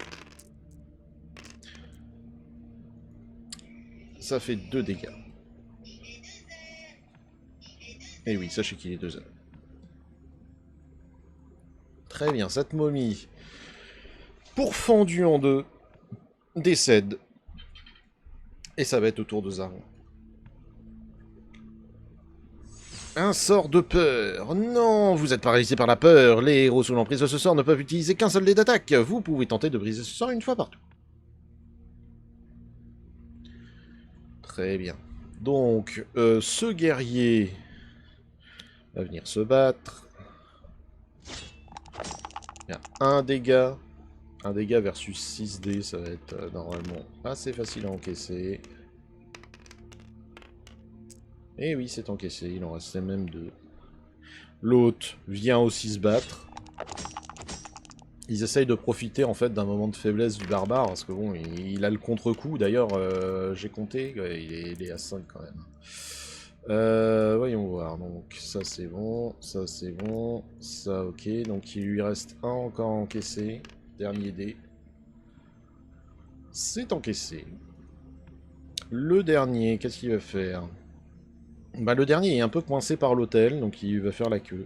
Ça fait 2 dégâts. Et oui, sachez qu'il est 2 heures. Très bien, cette momie, pourfendue en 2, décède. Et ça va être au tour de Zaron. Un sort de peur. Non, vous êtes paralysé par la peur. Les héros sous l'emprise de ce sort ne peuvent utiliser qu'un seul dé d'attaque. Vous pouvez tenter de briser ce sort une fois par tour. Très bien. Donc, ce guerrier va venir se battre. Il y a un dégât. Un dégât versus 6 dés, ça va être normalement assez facile à encaisser. Et oui, c'est encaissé, il en restait même 2. L'autre vient aussi se battre. Ils essayent de profiter en fait d'un moment de faiblesse du barbare, parce que bon, il a le contre-coup. D'ailleurs, j'ai compté, il est à 5 quand même. Voyons voir, donc ça c'est bon, ça c'est bon, ça ok, donc il lui reste un encore à encaisser, dernier dé. C'est encaissé. Le dernier, qu'est-ce qu'il va faire? Bah le dernier est un peu coincé par l'hôtel, donc il va faire la queue.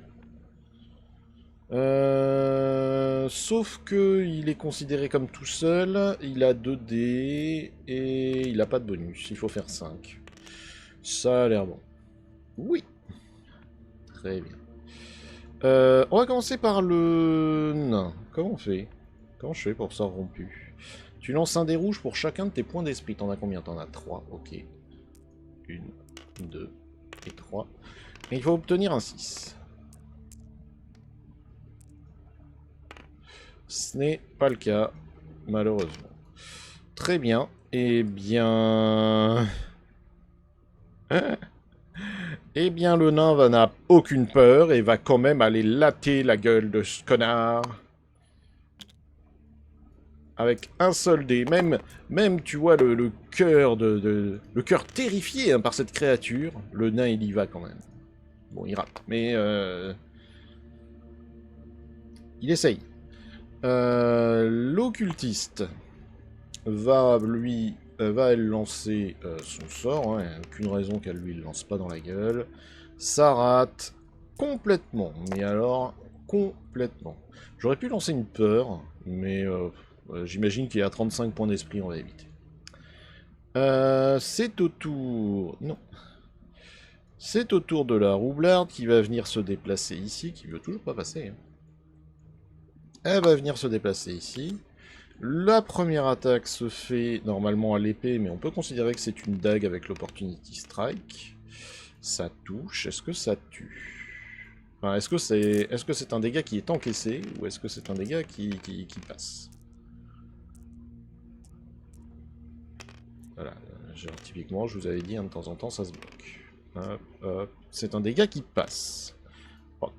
Sauf que il est considéré comme tout seul, il a 2 dés, et il n'a pas de bonus, il faut faire 5. Ça a l'air bon. Oui. Très bien. On va commencer par le nain. Comment on fait? Comment je fais pour sort rompu? Tu lances un dé rouge pour chacun de tes points d'esprit. T'en as combien? T'en as 3, ok. 1, 2 et 3. Et il faut obtenir un 6. Ce n'est pas le cas, malheureusement. Très bien. Eh bien... Eh bien, le nain n'a aucune peur et va quand même aller latter la gueule de ce connard. Avec un seul dé. Même tu vois, le cœur le cœur terrifié hein, par cette créature. Le nain, il y va quand même. Bon, il rate, mais... il essaye. L'occultiste va, lui, va lancer son sort. Hein, aucune raison qu'elle lui le lance pas dans la gueule. Ça rate complètement. Mais alors, complètement. J'aurais pu lancer une peur, mais j'imagine qu'il y a 35 points d'esprit, on va éviter. C'est au tour... Non. C'est au tour de la roublarde qui va venir se déplacer ici, qui veut toujours pas passer. Hein. Elle va venir se déplacer ici. La première attaque se fait normalement à l'épée, mais on peut considérer que c'est une dague avec l'Opportunity Strike. Ça touche. Est-ce que ça tue? Enfin, est-ce que c'est un dégât qui est encaissé, ou est-ce que c'est un dégât qui passe? Voilà. Genre, typiquement, je vous avais dit, hein, de temps en temps, ça se bloque. Hop, hop. C'est un dégât qui passe. Rock.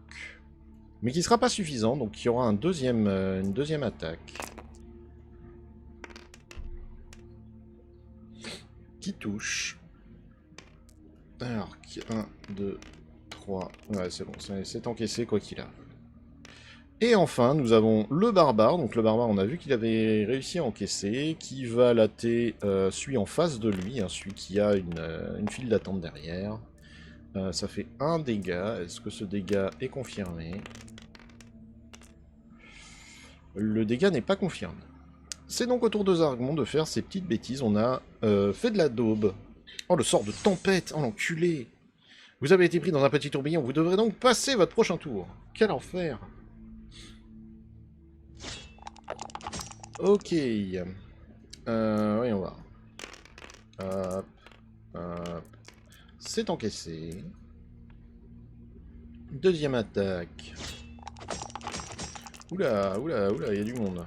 Mais qui ne sera pas suffisant, donc il y aura une deuxième attaque. Qui touche. Alors, 1, 2, 3. Ouais, c'est bon, c'est encaissé quoi qu'il arrive. Et enfin, nous avons le barbare. Donc le barbare, on a vu qu'il avait réussi à encaisser, qui va latter celui en face de lui, hein, celui qui a une file d'attente derrière. Ça fait un dégât. Est-ce que ce dégât est confirmé? Le dégât n'est pas confirmé. C'est donc au tour de Zargmon de faire ces petites bêtises. On a fait de la daube. Oh, le sort de tempête. Oh, l'enculé. Vous avez été pris dans un petit tourbillon. Vous devrez donc passer votre prochain tour. Quel enfer. Ok. Voyons voir. Hop. Hop. C'est encaissé. Deuxième attaque. Oula, oula, oula, il y a du monde.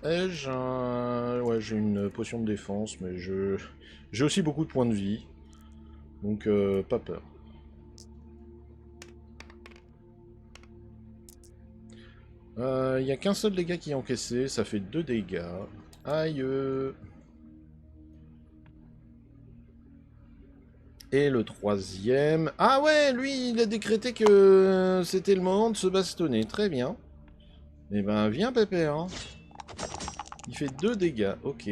Ai-je un... Ouais, j'ai une potion de défense, mais j'ai aussi beaucoup de points de vie. Donc, pas peur. Il n'y a qu'un seul dégât qui est encaissé, ça fait 2 dégâts. Aïe. Et le troisième... Ah ouais, lui, il a décrété que c'était le moment de se bastonner. Très bien. Eh ben, viens, pépère. Hein. Il fait 2 dégâts, ok.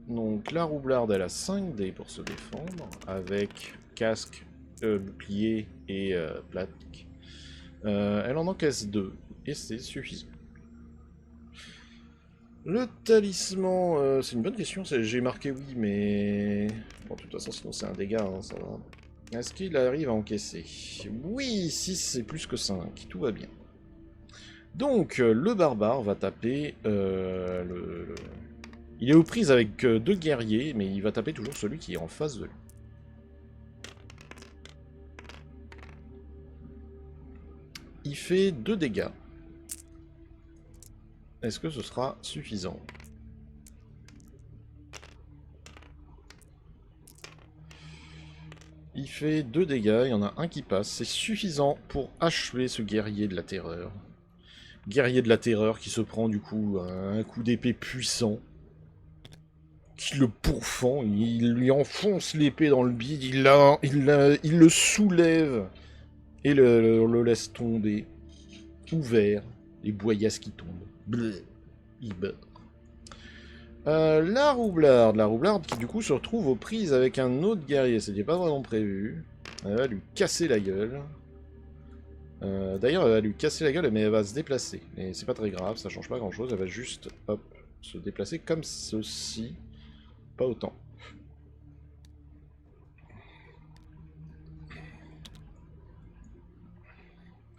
Donc, la roublarde, elle a 5 dés pour se défendre, avec casque, bouclier et plaque. Elle en encaisse 2, et c'est suffisant. Le talisman, c'est une bonne question, j'ai marqué oui, mais... Bon, de toute façon, sinon c'est un dégât, hein, ça va. Est-ce qu'il arrive à encaisser? Oui, 6 c'est plus que 5, tout va bien. Donc, le barbare va taper Il est aux prises avec 2 guerriers, mais il va taper toujours celui qui est en face de lui. Il fait 2 dégâts. Est-ce que ce sera suffisant? Il fait 2 dégâts, il y en a un qui passe. C'est suffisant pour achever ce guerrier de la terreur. Guerrier de la terreur qui se prend du coup un coup d'épée puissant. Qui le pourfend, il lui enfonce l'épée dans le bide, il le soulève et le laisse tomber. Ouvert, les boyasses qui tombent. Bleu, il meurt. La roublarde qui du coup se retrouve aux prises avec un autre guerrier, c'était pas vraiment prévu. Elle va lui casser la gueule. D'ailleurs elle va lui casser la gueule mais elle va se déplacer. Et c'est pas très grave, ça change pas grand chose, elle va juste hop, se déplacer comme ceci. Pas autant.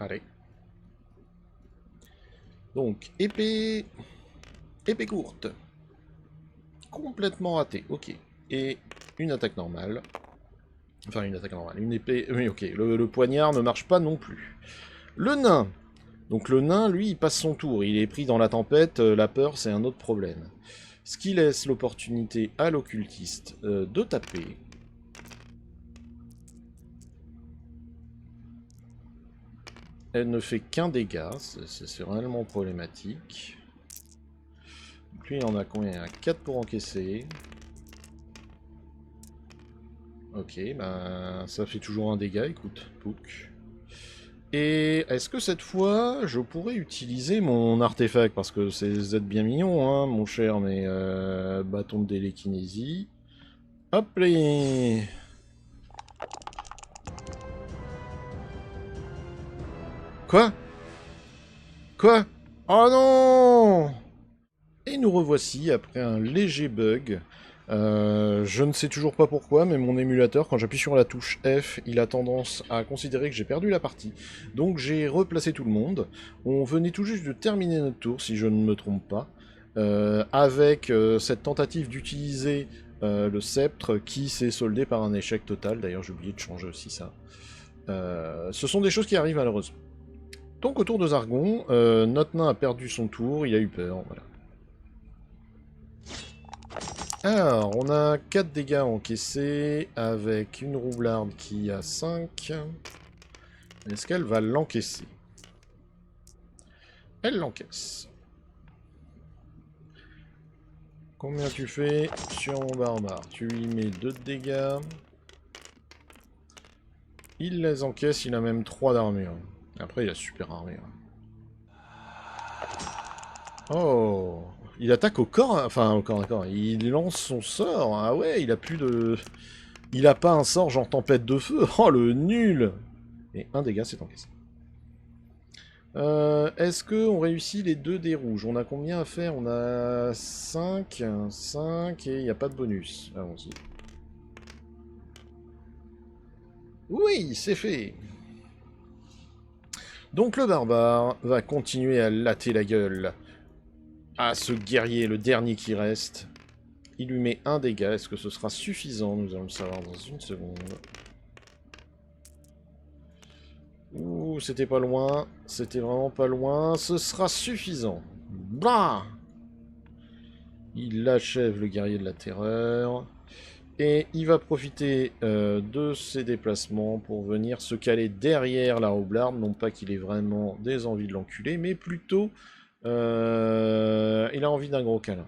Allez. Donc, épée... Épée courte. Complètement raté, ok. Et une attaque normale. Enfin, une attaque normale. Une épée... Oui, ok. Le poignard ne marche pas non plus. Le nain. Donc le nain, lui, il passe son tour. Il est pris dans la tempête. La peur, c'est un autre problème. Ce qui laisse l'opportunité à l'occultiste de taper. Elle ne fait qu'un dégât, c'est réellement problématique. Donc lui, il en a combien? Il en a 4 pour encaisser. Ok, ben ça fait toujours un dégât, écoute, Pouk. Et est-ce que cette fois, je pourrais utiliser mon artefact? Parce que c'est bien mignon, hein, mon cher, mais bâton de télékinésie. Hop là. Quoi? Quoi? Oh non! Et nous revoici après un léger bug. Je ne sais toujours pas pourquoi, mais mon émulateur, quand j'appuie sur la touche F, il a tendance à considérer que j'ai perdu la partie. Donc j'ai replacé tout le monde. On venait tout juste de terminer notre tour, si je ne me trompe pas, avec cette tentative d'utiliser le sceptre qui s'est soldé par un échec total. D'ailleurs, j'ai oublié de changer aussi ça. Ce sont des choses qui arrivent malheureusement. Donc au tour de Zargon, notre nain a perdu son tour, il a eu peur, voilà. Alors, on a 4 dégâts encaissés avec une roublarde qui a 5. Est-ce qu'elle va l'encaisser? Elle l'encaisse. Combien tu fais sur mon barbare? Tu lui mets 2 de dégâts. Il les encaisse, il a même 3 d'armure. Après, il a super armure. Oh! Il attaque au corps, enfin au corps à corps. Il lance son sort. Ah ouais, il a plus de... Il a pas un sort genre tempête de feu. Oh le nul! Et un dégât, c'est encaissé. Est-ce qu'on réussit les 2 dés rouges? On a combien à faire? On a 5, 5 et il n'y a pas de bonus. Allons-y. Oui, c'est fait! Donc le barbare va continuer à latter la gueule à ce guerrier, le dernier qui reste. Il lui met un dégât. Est-ce que ce sera suffisant? Nous allons le savoir dans une seconde. Ouh, c'était pas loin. C'était vraiment pas loin. Ce sera suffisant. Bah! Il achève le guerrier de la terreur. Et il va profiter de ses déplacements pour venir se caler derrière la roublarde. Non pas qu'il ait vraiment des envies de l'enculer, mais plutôt... il a envie d'un gros câlin.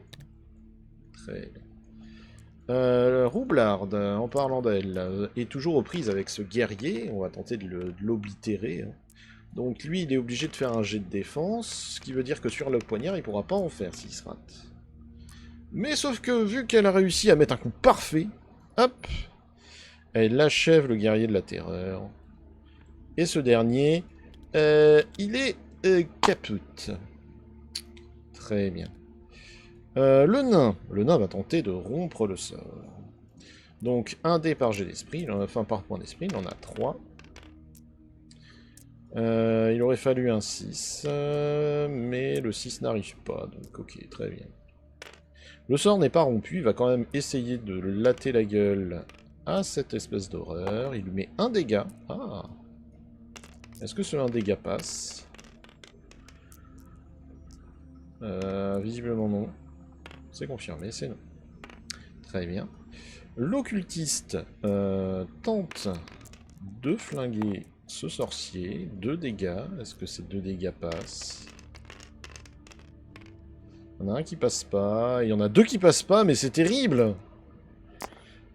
Très bien. Roublarde, en parlant d'elle, est toujours aux prises avec ce guerrier. On va tenter de l'oblitérer. Hein. Donc lui, il est obligé de faire un jet de défense, ce qui veut dire que sur le poignard, il pourra pas en faire s'il se rate. Mais sauf que, vu qu'elle a réussi à mettre un coup parfait, hop, elle achève le guerrier de la terreur. Et ce dernier, il est caput. Très bien. Le nain va tenter de rompre le sort. Donc, 1 dé par jet d'esprit, enfin par point d'esprit, il en a 3. Il aurait fallu un 6, mais le 6 n'arrive pas, donc ok, très bien. Le sort n'est pas rompu, il va quand même essayer de latter la gueule à cette espèce d'horreur. Il lui met un dégât. Ah. Est-ce que ce 1 dégât passe? Visiblement non. C'est confirmé, c'est non. Très bien. L'occultiste tente de flinguer ce sorcier. 2 dégâts. Est-ce que ces 2 dégâts passent? Il y en a un qui passe pas. Il y en a 2 qui passent pas, mais c'est terrible!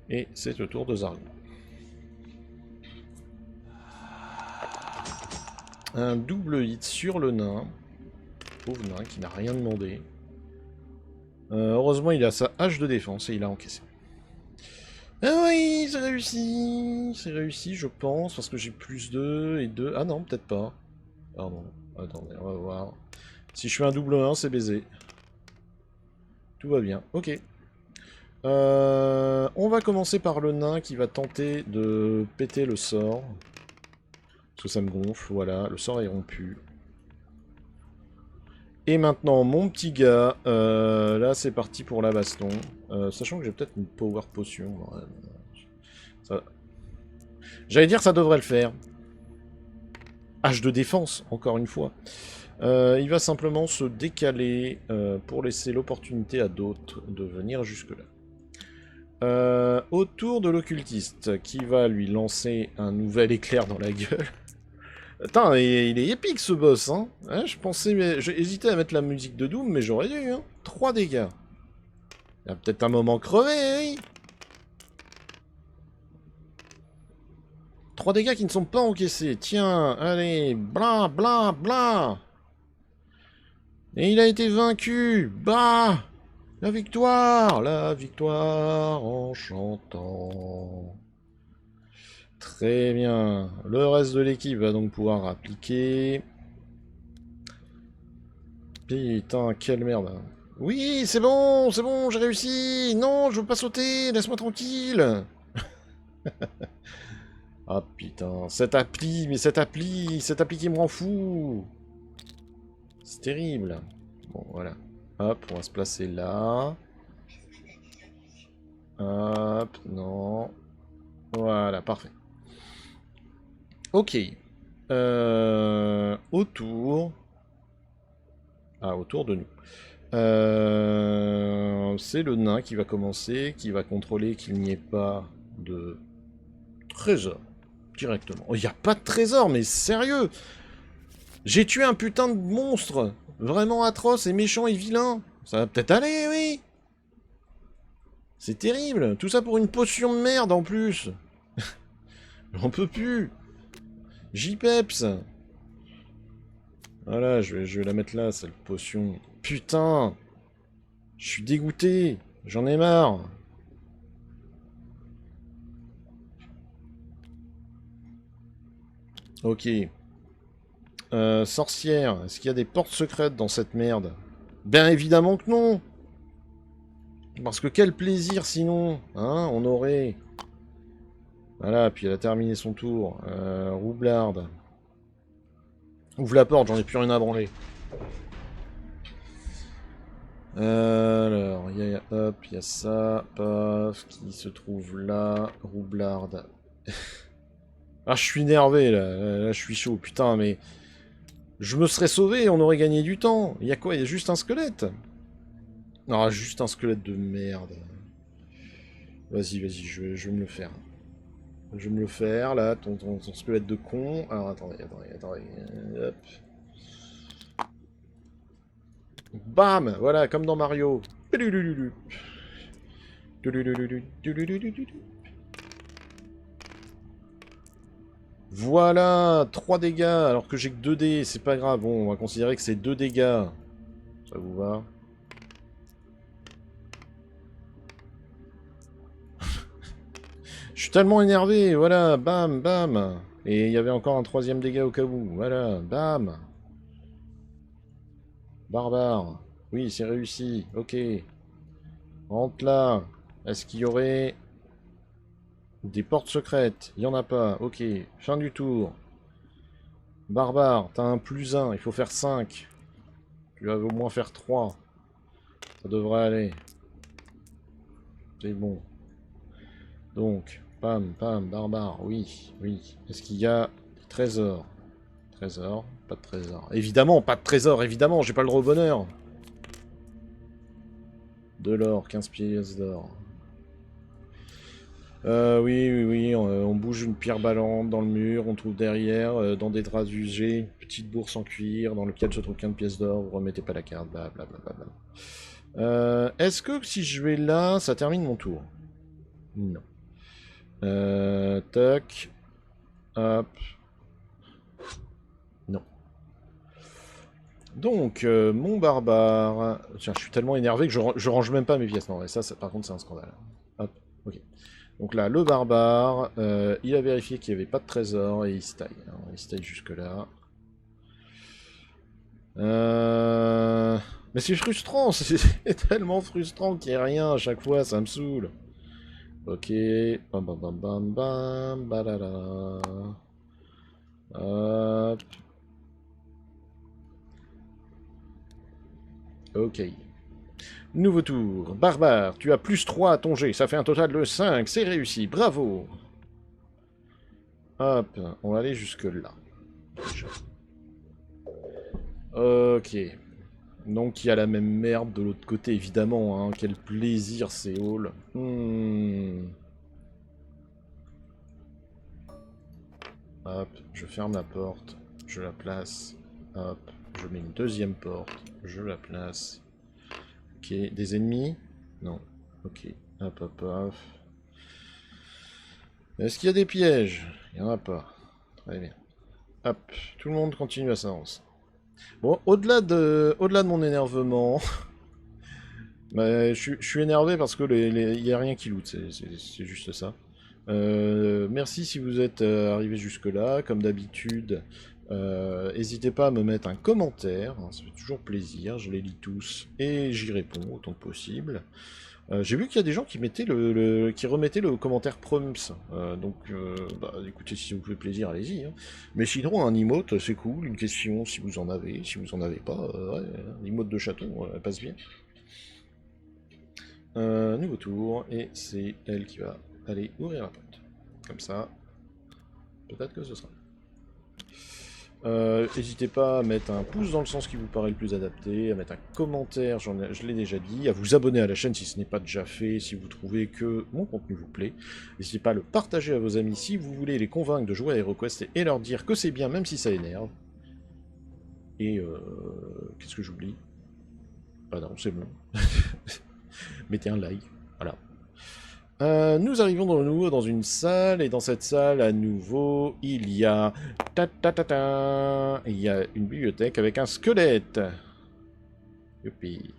Et c'est le tour de Zargo. Un double hit sur le nain. Pauvre nain qui n'a rien demandé. Heureusement, il a sa hache de défense et il a encaissé. Ah oui, c'est réussi, je pense, parce que j'ai plus 2 et 2. Ah non, peut-être pas. Pardon, attendez, on va voir. Si je fais un double 1, c'est baisé. Tout va bien, ok. On va commencer par le nain qui va tenter de péter le sort. Parce que ça me gonfle, voilà, le sort est rompu. Et maintenant, mon petit gars, là c'est parti pour la baston. Sachant que j'ai peut-être une power potion. Ouais, ça... J'allais dire ça devrait le faire. Hache de défense, encore une fois. Il va simplement se décaler pour laisser l'opportunité à d'autres de venir jusque-là. Autour de l'occultiste, qui va lui lancer un nouvel éclair dans la gueule. Attends, il est épique ce boss, hein, je pensais, j'ai hésité à mettre la musique de Doom, mais j'aurais dû, hein. 3 dégâts. Il y a peut-être un moment crevé, oui. 3 dégâts qui ne sont pas encaissés. Tiens, allez, bla bla bla. Et il a été vaincu. Bah, la victoire en chantant. Très bien. Le reste de l'équipe va donc pouvoir appliquer. Putain, quelle merde. Oui, c'est bon, j'ai réussi. Non, je veux pas sauter, laisse-moi tranquille. Ah putain, cette appli qui me rend fou. C'est terrible. Bon, voilà. Hop, on va se placer là. Hop, non. Voilà, parfait. Ok. Autour. Ah, autour de nous. C'est le nain qui va commencer, qui va contrôler qu'il n'y ait pas de trésor. Directement. Oh, il n'y a pas de trésor, mais sérieux! J'ai tué un putain de monstre! Vraiment atroce et méchant et vilain! Ça va peut-être aller, oui! C'est terrible! Tout ça pour une potion de merde en plus! J'en peux plus! J-Peps! Voilà, je vais la mettre là, cette potion. Putain! Je suis dégoûté! J'en ai marre! Ok. Sorcière, est-ce qu'il y a des portes secrètes dans cette merde? Bien évidemment que non! Parce que quel plaisir sinon, hein, on aurait... Voilà, puis elle a terminé son tour. Roublarde. Ouvre la porte, j'en ai plus rien à branler. Alors, hop, il y a ça, paf, qui se trouve là, Roublarde. Ah, je suis énervé, là, je suis chaud, putain, mais... Je me serais sauvé, on aurait gagné du temps. Il y a quoi? Il y a juste un squelette? Ah, juste un squelette de merde. Vas-y, je vais me le faire. Je vais me le faire, là, ton squelette de con. Alors, attendez. Hop. Bam! Voilà, comme dans Mario. Voilà, 3 dégâts, alors que j'ai que 2 dés, c'est pas grave. Bon, on va considérer que c'est 2 dégâts. Ça vous va? Je suis tellement énervé, voilà, bam, bam. Et il y avait encore un 3e dégât au cas où, voilà, bam. Barbare. Oui, c'est réussi, ok. Rentre là. Est-ce qu'il y aurait Des portes secrètes, il n'y en a pas. Ok, fin du tour. Barbare, t'as un +1, il faut faire 5. Tu vas au moins faire 3. Ça devrait aller. C'est bon. Donc, pam, pam, barbare, oui, oui. Est-ce qu'il y a des trésors? Trésor, pas de trésor. Évidemment, pas de trésor, évidemment, j'ai pas le gros bonheur. De l'or, 15 pièces d'or. Oui, oui, oui, on bouge une pierre ballante dans le mur, on trouve derrière, dans des draps usés, une petite bourse en cuir dans lequel se trouve 15 pièces d'or, vous remettez pas la carte, blablabla. Est-ce que si je vais là, ça termine mon tour? Non. Tac. Hop. Non. Donc, mon barbare... Tiens, je suis tellement énervé que je range même pas mes pièces. Non, et ça par contre, c'est un scandale. Hop, ok. Donc là, le barbare, il a vérifié qu'il n'y avait pas de trésor et il se taille. Hein, il se taille jusque-là. Mais c'est frustrant, c'est tellement frustrant qu'il n'y ait rien à chaque fois, ça me saoule. Ok, bam bam bam bam bam, balala. Hop. Ok. Nouveau tour. Barbare, tu as +3 à ton jet, ça fait un total de 5, c'est réussi, bravo. Hop, on va aller jusque là. Ok. Donc il y a la même merde de l'autre côté, évidemment. Hein. Quel plaisir ces halls. Hop, je ferme la porte, je la place. Hop, je mets une deuxième porte, je la place. Ok, des ennemis? Non. Ok, hop, hop, hop. Est-ce qu'il y a des pièges? Il n'y en a pas. Très bien. Hop, tout le monde continue à s'avancer. Bon, au-delà de mon énervement, bah, je suis énervé parce que il n'y a rien qui loot, c'est juste ça. Merci si vous êtes arrivé jusque-là, comme d'habitude. N'hésitez pas à me mettre un commentaire, hein, ça fait toujours plaisir, je les lis tous et j'y réponds autant que possible. J'ai vu qu'il y a des gens qui mettaient qui remettaient le commentaire prompts, donc bah, écoutez, si ça vous fait plaisir, allez-y. Hein. Mais sinon, un emote, c'est cool, une question si vous en avez, si vous en avez pas, ouais, un emote de chaton, elle passe bien. Nouveau tour, et c'est elle qui va aller ouvrir la porte. Comme ça, peut-être que ce sera. N'hésitez pas à mettre un pouce dans le sens qui vous paraît le plus adapté, à mettre un commentaire, je l'ai déjà dit, à vous abonner à la chaîne si ce n'est pas déjà fait, si vous trouvez que mon contenu vous plaît. N'hésitez pas à le partager à vos amis si vous voulez les convaincre de jouer à HeroQuest et leur dire que c'est bien même si ça énerve. Et qu'est-ce que j'oublie? Ah non, c'est bon. Mettez un like, voilà. Nous arrivons de nouveau dans une salle, et dans cette salle, à nouveau, il y a... Il y a une bibliothèque avec un squelette. Youpi.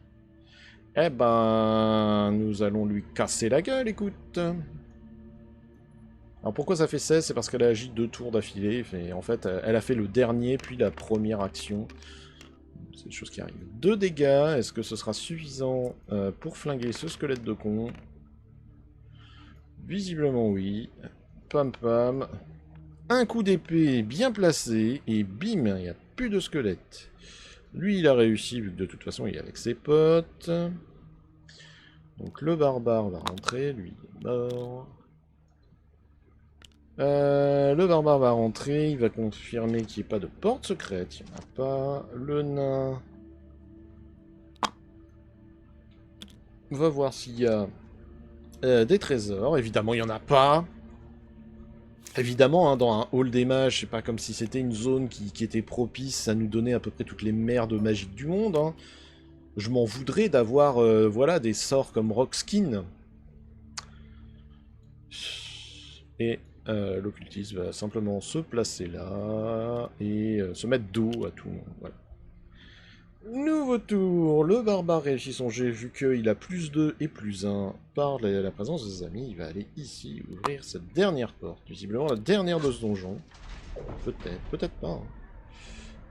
Eh ben, nous allons lui casser la gueule, écoute. Alors pourquoi ça fait 16? C'est parce qu'elle a agi 2 tours d'affilée. En fait, elle a fait le dernier, puis la première action. C'est des choses qui arrivent. 2 dégâts, est-ce que ce sera suffisant pour flinguer ce squelette de con? Visiblement oui. Pam pam. Un coup d'épée bien placé, et bim, il n'y a plus de squelette. Lui, il a réussi, vu que de toute façon, il est avec ses potes. Donc le barbare va rentrer, lui, il est mort. Le barbare va rentrer, il va confirmer qu'il n'y ait pas de porte secrète, il n'y en a pas. Le nain va voir s'il y a des trésors, évidemment il n'y en a pas. Évidemment, hein, dans un hall des mages, c'est pas comme si c'était une zone qui était propice à nous donner à peu près toutes les merdes magiques du monde. Hein. Je m'en voudrais d'avoir voilà, des sorts comme Rockskin. Et l'occultiste va simplement se placer là et se mettre dos à tout le monde. Voilà. Nouveau tour, le barbare réussit son jet vu qu'il a +2 et +1 par la présence de ses amis. Il va aller ici ouvrir cette dernière porte, visiblement la dernière de ce donjon. Peut-être, peut-être pas. Hein.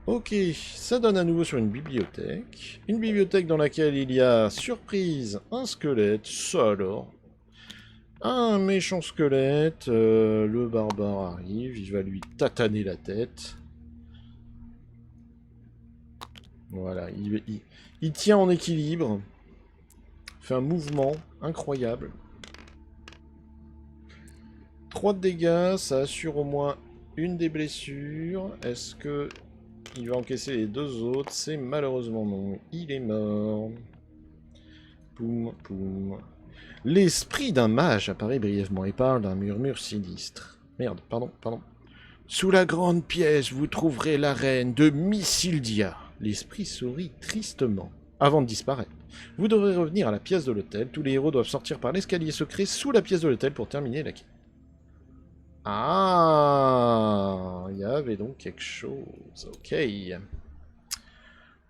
Ok, ça donne à nouveau sur une bibliothèque. Une bibliothèque dans laquelle il y a, surprise, un squelette, ça alors. Un méchant squelette, le barbare arrive, il va lui tataner la tête. Voilà, il tient en équilibre. Fait un mouvement incroyable. 3 de dégâts, ça assure au moins une des blessures. Est-ce que il va encaisser les 2 autres? C'est malheureusement non. Il est mort. Poum, poum. L'esprit d'un mage apparaît brièvement et parle d'un murmure sinistre. Merde, pardon. Sous la grande pièce, vous trouverez la reine de Missildia. L'esprit sourit tristement, avant de disparaître. Vous devrez revenir à la pièce de l'hôtel. Tous les héros doivent sortir par l'escalier secret sous la pièce de l'hôtel pour terminer la quête. Ah, il y avait donc quelque chose. Ok.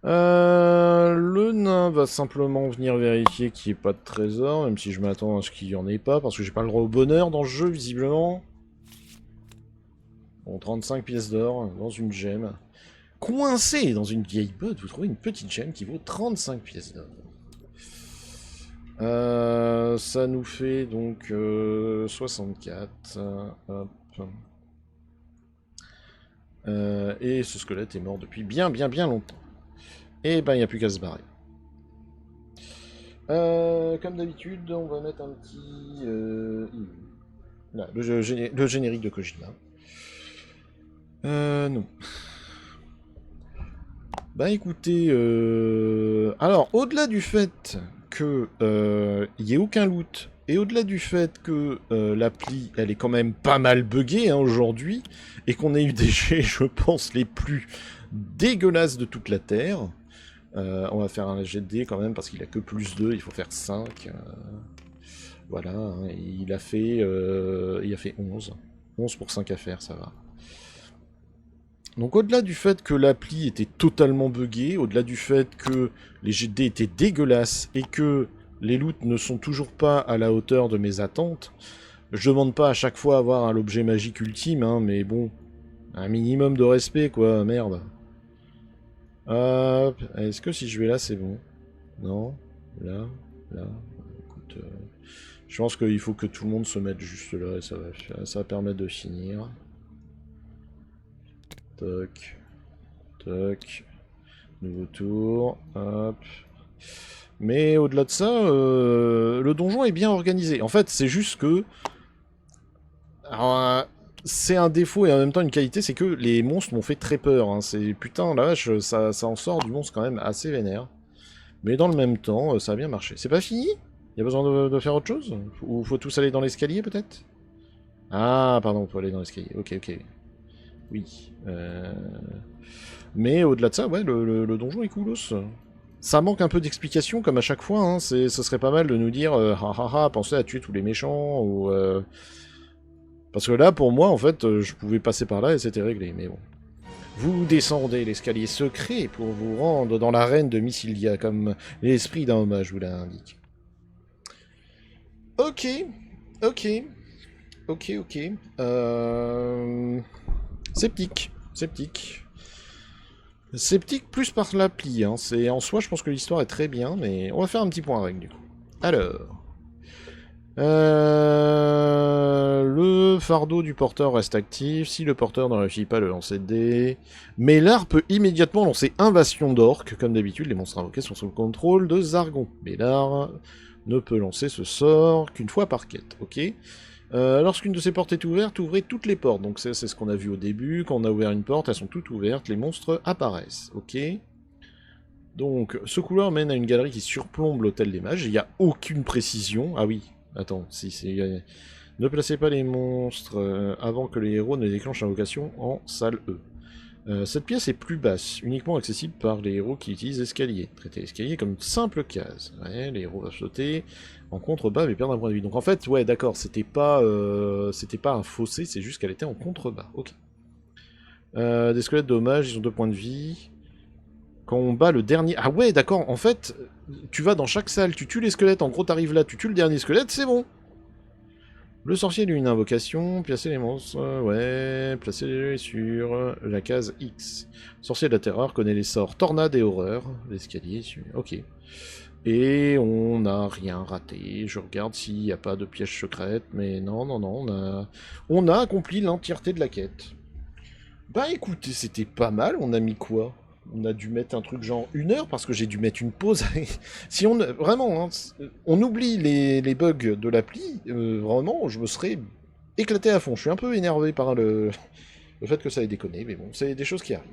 Le nain va simplement venir vérifier qu'il n'y ait pas de trésor, même si je m'attends à ce qu'il n'y en ait pas, parce que j'ai pas le droit au bonheur dans le jeu, visiblement. Bon, 35 pièces d'or dans une gemme. Coincé dans une vieille botte, vous trouvez une petite gemme qui vaut 35 pièces d'or. Ça nous fait donc 64. Hop. Et ce squelette est mort depuis bien longtemps. Et ben, il n'y a plus qu'à se barrer. Comme d'habitude, on va mettre un petit... Là, le générique de Kojima. Non. Bah écoutez... Alors, au-delà du fait que il n'y ait aucun loot, et au-delà du fait que l'appli, elle est quand même pas mal buggée hein, aujourd'hui, et qu'on ait eu des jets, je pense, les plus dégueulasses de toute la Terre, on va faire un jet de dés quand même, parce qu'il a que plus 2, il faut faire 5. Voilà, hein, il a fait 11. 11 pour 5 à faire, ça va. Donc au-delà du fait que l'appli était totalement buggée, au-delà du fait que les jets de dés étaient dégueulasses, et que les loots ne sont toujours pas à la hauteur de mes attentes, je demande pas à chaque fois avoir l'objet magique ultime, hein, mais bon, un minimum de respect quoi, merde. Hop, est-ce que si je vais là c'est bon? Non? Là? Écoute, je pense qu'il faut que tout le monde se mette juste là, et ça va permettre de finir. Toc. Toc. Nouveau tour. Hop. Mais au-delà de ça, le donjon est bien organisé. En fait, c'est juste que... c'est un défaut et en même temps une qualité, c'est que les monstres m'ont fait très peur. Hein. C'est putain, la vache, ça en sort du monstre quand même assez vénère. Mais dans le même temps, ça a bien marché. C'est pas fini? Y a besoin de faire autre chose? Ou faut tous aller dans l'escalier peut-être? Ah, pardon, faut aller dans l'escalier. Ok. Oui. Mais au-delà de ça, ouais, le donjon est coolos. Ça manque un peu d'explication, comme à chaque fois. Hein. Ce serait pas mal de nous dire pensez à tuer tous les méchants, ou... Parce que là, pour moi, en fait, je pouvais passer par là et c'était réglé, mais bon. Vous descendez l'escalier secret pour vous rendre dans l'arène de Missildia, comme l'esprit d'un hommage vous l'indique. Ok. Sceptique. Sceptique plus par l'appli. Hein. En soi, je pense que l'histoire est très bien, mais on va faire un petit point avec, du coup. Alors... le fardeau du porteur reste actif. Si le porteur ne réussit pas à le lancer de dés... Mélar peut immédiatement lancer Invasion d'Orques. Comme d'habitude, les monstres invoqués sont sous le contrôle de Zargon. Mélar ne peut lancer ce sort qu'une fois par quête. Ok. Lorsqu'une de ces portes est ouverte, ouvrez toutes les portes. Donc c'est ce qu'on a vu au début. Quand on a ouvert une porte, elles sont toutes ouvertes. Les monstres apparaissent. Ok. Donc, ce couloir mène à une galerie qui surplombe l'hôtel des mages. Il n'y a aucune précision. Ah oui. Attends, si c'est... Ne placez pas les monstres avant que les héros ne déclenchent l'invocation en salle E. Cette pièce est plus basse, uniquement accessible par les héros qui utilisent l'escalier. Traitez l'escalier comme une simple case. Ouais, les héros vont sauter en contrebas mais perdre un point de vie. Donc en fait, ouais, d'accord, c'était pas un fossé, c'est juste qu'elle était en contrebas. Ok. Des squelettes d'hommage, ils ont 2 points de vie. Quand on bat le dernier... Ah ouais, d'accord, en fait, tu vas dans chaque salle, tu tues les squelettes, en gros t'arrives là, tu tues le dernier squelette, c'est bon. Le sorcier lui une invocation, placer les monstres, ouais, placez-les sur la case X. Sorcier de la terreur connaît les sorts tornade et horreur, l'escalier, ok. Et on n'a rien raté. Je regarde s'il n'y a pas de piège secrète, mais non, on a accompli l'entièreté de la quête. Bah écoutez, c'était pas mal, on a mis quoi? On a dû mettre un truc genre 1 heure, parce que j'ai dû mettre une pause. Si on... Vraiment, hein, on oublie les bugs de l'appli, vraiment, je me serais éclaté à fond. Je suis un peu énervé par le fait que ça ait déconné, mais bon, c'est des choses qui arrivent.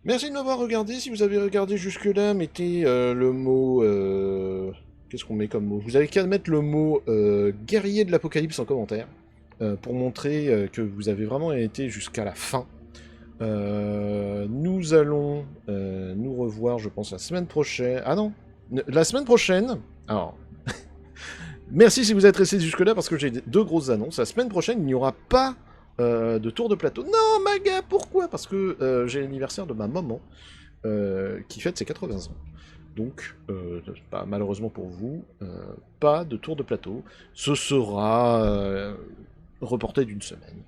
Merci de m'avoir regardé. Si vous avez regardé jusque-là, mettez le mot... Qu'est-ce qu'on met comme mot? Vous avez qu'à mettre le mot guerrier de l'apocalypse en commentaire pour montrer que vous avez vraiment été jusqu'à la fin. Nous allons nous revoir, je pense, la semaine prochaine. Ah non, la semaine prochaine. Alors, merci si vous êtes restés jusque-là parce que j'ai 2 grosses annonces. La semaine prochaine, il n'y aura pas de tour de plateau. Non, Maga, pourquoi? Parce que j'ai l'anniversaire de ma maman qui fête ses 80 ans. Donc, bah, malheureusement pour vous, pas de tour de plateau. Ce sera reporté d'1 semaine.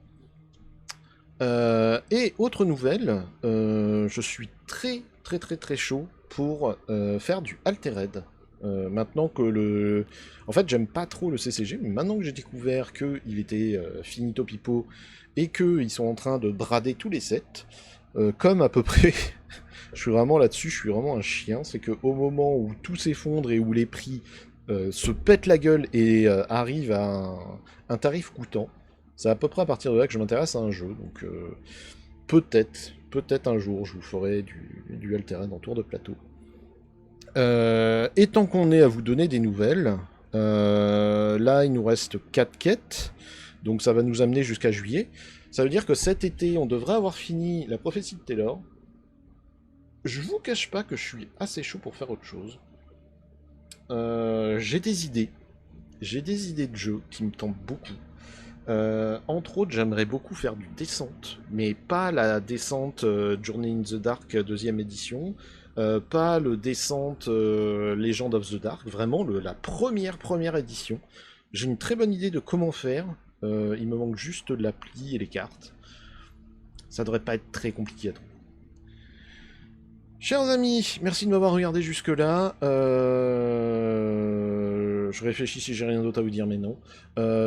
Et autre nouvelle, je suis très chaud pour faire du Altered. Maintenant que le... En fait, j'aime pas trop le CCG, mais maintenant que j'ai découvert qu'il était finito pipo et qu'ils sont en train de brader tous les sets, comme à peu près... je suis vraiment là-dessus, je suis vraiment un chien, c'est qu'au moment où tout s'effondre et où les prix se pètent la gueule et arrivent à un tarif coûtant, c'est à peu près à partir de là que je m'intéresse à un jeu, donc peut-être un jour je vous ferai du Altered en tour de plateau. Et tant qu'on est à vous donner des nouvelles, là il nous reste 4 quêtes, donc ça va nous amener jusqu'à juillet. Ça veut dire que cet été on devrait avoir fini la prophétie de Taylor. Je vous cache pas que je suis assez chaud pour faire autre chose. J'ai des idées de jeux qui me tentent beaucoup. Entre autres, j'aimerais beaucoup faire du descente, mais pas la descente Journey in the Dark 2ème édition, pas le descente Legend of the Dark, vraiment la première édition. J'ai une très bonne idée de comment faire, il me manque juste l'appli et les cartes. Ça devrait pas être très compliqué à trouver. Chers amis, merci de m'avoir regardé jusque-là. Je réfléchis si j'ai rien d'autre à vous dire, mais non.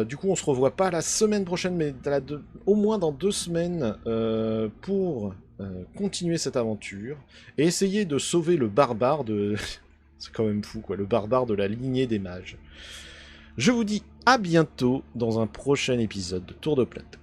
Du coup, on se revoit pas la semaine prochaine, mais au moins dans 2 semaines pour continuer cette aventure et essayer de sauver le barbare de... C'est quand même fou, quoi, le barbare de la lignée des mages. Je vous dis à bientôt dans un prochain épisode de Tour de Plateau.